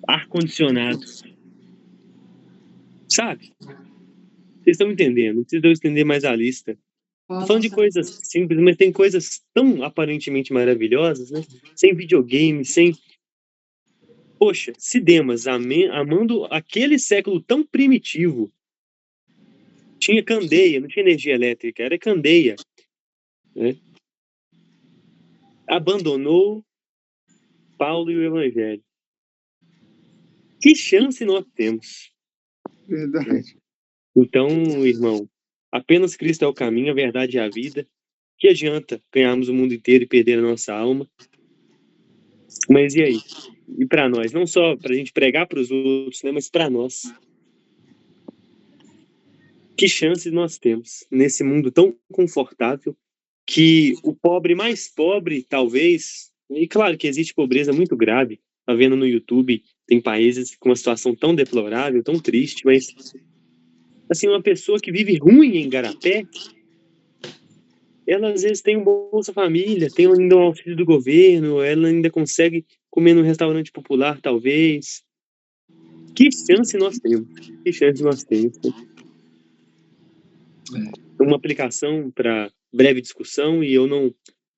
ar-condicionado, sabe? Vocês estão entendendo, não precisa eu estender mais a lista. Tô falando de coisas simples, mas tem coisas tão aparentemente maravilhosas, né? Sem videogame, sem... Poxa, se Demas, amando aquele século tão primitivo, tinha candeia, não tinha energia elétrica, era candeia, né? Abandonou Paulo e o Evangelho. Que chance nós temos? Verdade. Então, irmão, apenas Cristo é o caminho, a verdade e a vida. Que adianta ganharmos o mundo inteiro e perder a nossa alma? Mas e aí? E para nós? Não só para a gente pregar para os outros, né, mas para nós. Que chance nós temos nesse mundo tão confortável que o pobre mais pobre, talvez... E claro que existe pobreza muito grave. Tá vendo no YouTube, tem países com uma situação tão deplorável, tão triste, mas... Assim, uma pessoa que vive ruim em Igarapé, ela às vezes tem um Bolsa Família, tem ainda um auxílio do governo, ela ainda consegue comer num restaurante popular, talvez. Que chance nós temos? Que chance nós temos? Uma aplicação para breve discussão, e eu não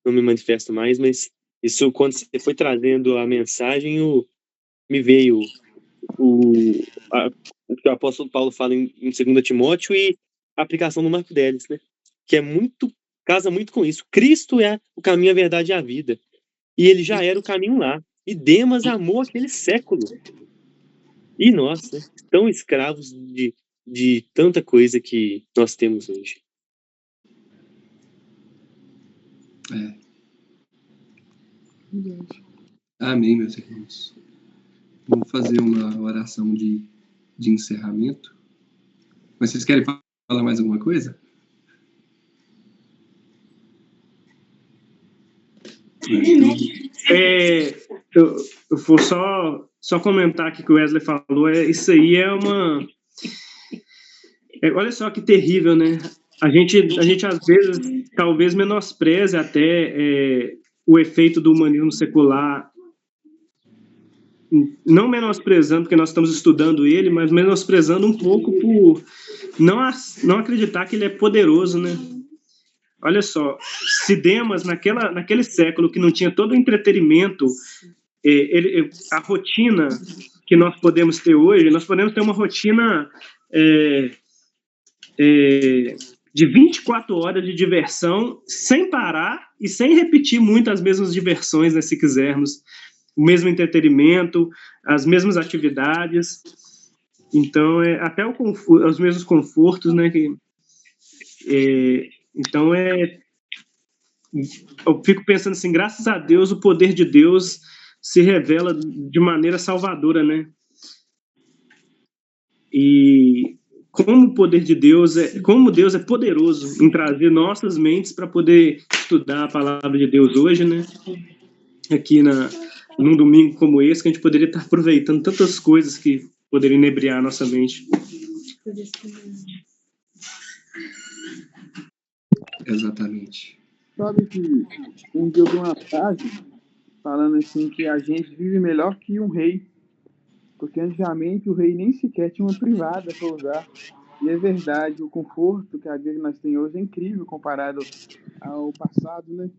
me manifesto mais, mas isso, quando você foi trazendo a mensagem, me veio o que o apóstolo Paulo fala em 2 Timóteo e a aplicação do Marco Delis, né? Que casa muito com isso. Cristo é o caminho, a verdade e a vida. E ele já era o caminho lá. E Demas amou aquele século. E nós, né, tão escravos de tanta coisa que nós temos hoje. Amém, meus irmãos. Vamos fazer uma oração de encerramento. Mas vocês querem falar mais alguma coisa? Eu vou só comentar aqui que o Wesley falou. Isso aí é uma... olha só que terrível, né? A gente às vezes, talvez menospreze até o efeito do humanismo secular, não menosprezando porque nós estamos estudando ele, mas menosprezando um pouco por não acreditar que ele é poderoso, né? Olha só, se Demas, naquele século que não tinha todo o entretenimento, a rotina que nós podemos ter hoje, nós podemos ter uma rotina de 24 horas de diversão, sem parar e sem repetir muito as mesmas diversões, né, se quisermos. O mesmo entretenimento, as mesmas atividades. Então, até os mesmos confortos, né? Então, eu fico pensando assim, graças a Deus, o poder de Deus se revela de maneira salvadora, né? E como o poder de Deus como Deus é poderoso em trazer nossas mentes para poder estudar a palavra de Deus hoje, né? Aqui num domingo como esse, que a gente poderia estar aproveitando tantas coisas que poderiam inebriar a nossa mente. Exatamente. Sabe que um dia eu vi uma frase falando assim que a gente vive melhor que um rei, porque antigamente o rei nem sequer tinha uma privada para usar. E é verdade, o conforto que a vida que nós temos hoje é incrível comparado ao passado, né?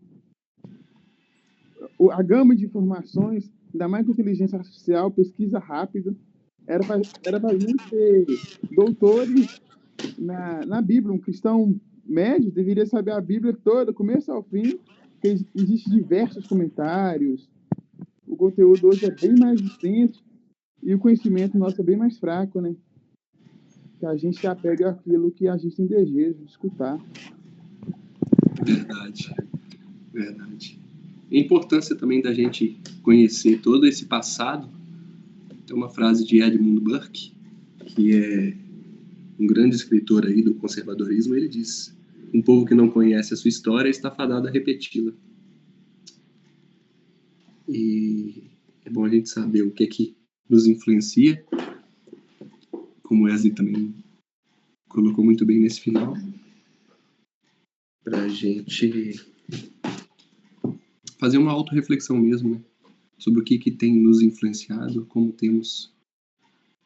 A gama de informações, ainda mais com inteligência artificial, pesquisa rápida, era para a gente ser doutores na Bíblia. Um cristão médio deveria saber a Bíblia toda, começo ao fim, porque existem diversos comentários. O conteúdo hoje é bem mais extenso e o conhecimento nosso é bem mais fraco, né? que a gente se apega àquilo que a gente tem desejo de escutar. Verdade, verdade. A importância também da gente conhecer todo esse passado. Tem uma frase de Edmund Burke, que é um grande escritor aí do conservadorismo, ele diz: um povo que não conhece a sua história está fadado a repeti-la. E é bom a gente saber o que é que nos influencia, como Wesley também colocou muito bem nesse final, para a gente fazer uma autorreflexão mesmo, né? Sobre o que tem nos influenciado, como temos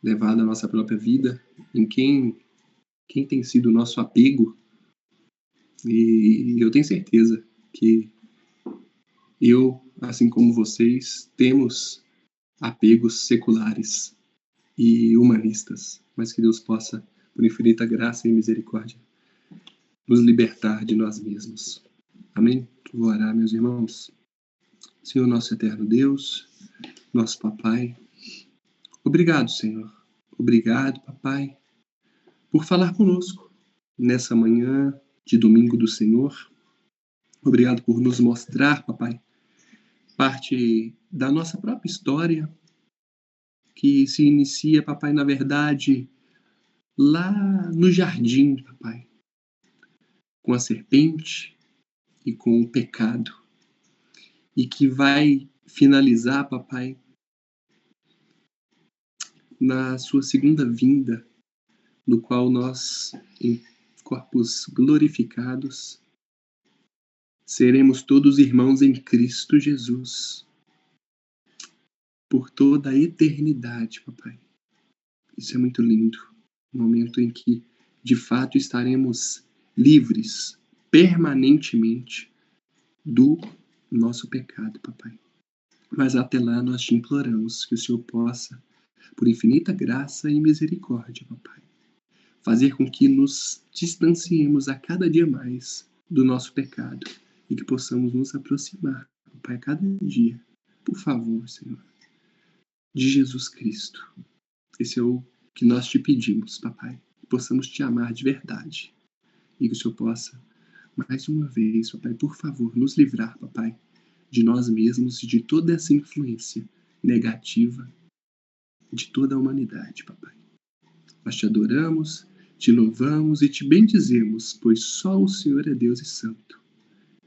levado a nossa própria vida, em quem tem sido o nosso apego. E eu tenho certeza que eu, assim como vocês, temos apegos seculares e humanistas, mas que Deus possa, por infinita graça e misericórdia, nos libertar de nós mesmos. Amém? Vou orar, meus irmãos. Senhor, nosso eterno Deus, nosso Papai, obrigado, Senhor. Obrigado, Papai, por falar conosco nessa manhã de domingo do Senhor. Obrigado por nos mostrar, Papai, parte da nossa própria história, que se inicia, Papai, na verdade, lá no jardim, Papai, com a serpente e com o pecado, e que vai finalizar, Papai, na sua segunda vinda, no qual nós, em corpos glorificados, seremos todos irmãos em Cristo Jesus, por toda a eternidade, Papai. Isso é muito lindo. Um momento em que, de fato, estaremos livres, permanentemente, do nosso pecado, Papai. Mas até lá nós te imploramos que o Senhor possa, por infinita graça e misericórdia, Papai, fazer com que nos distanciemos a cada dia mais do nosso pecado e que possamos nos aproximar, Papai, a cada dia, por favor, Senhor, de Jesus Cristo. Esse é o que nós te pedimos, Papai, que possamos te amar de verdade e que o Senhor possa, mais uma vez, Papai, por favor, nos livrar, Papai, de nós mesmos e de toda essa influência negativa de toda a humanidade, Papai. Nós te adoramos, te louvamos e te bendizemos, pois só o Senhor é Deus e santo.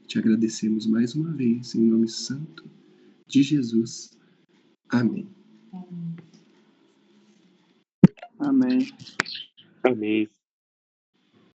Te agradecemos mais uma vez, em nome santo de Jesus. Amém. Amém. Amém.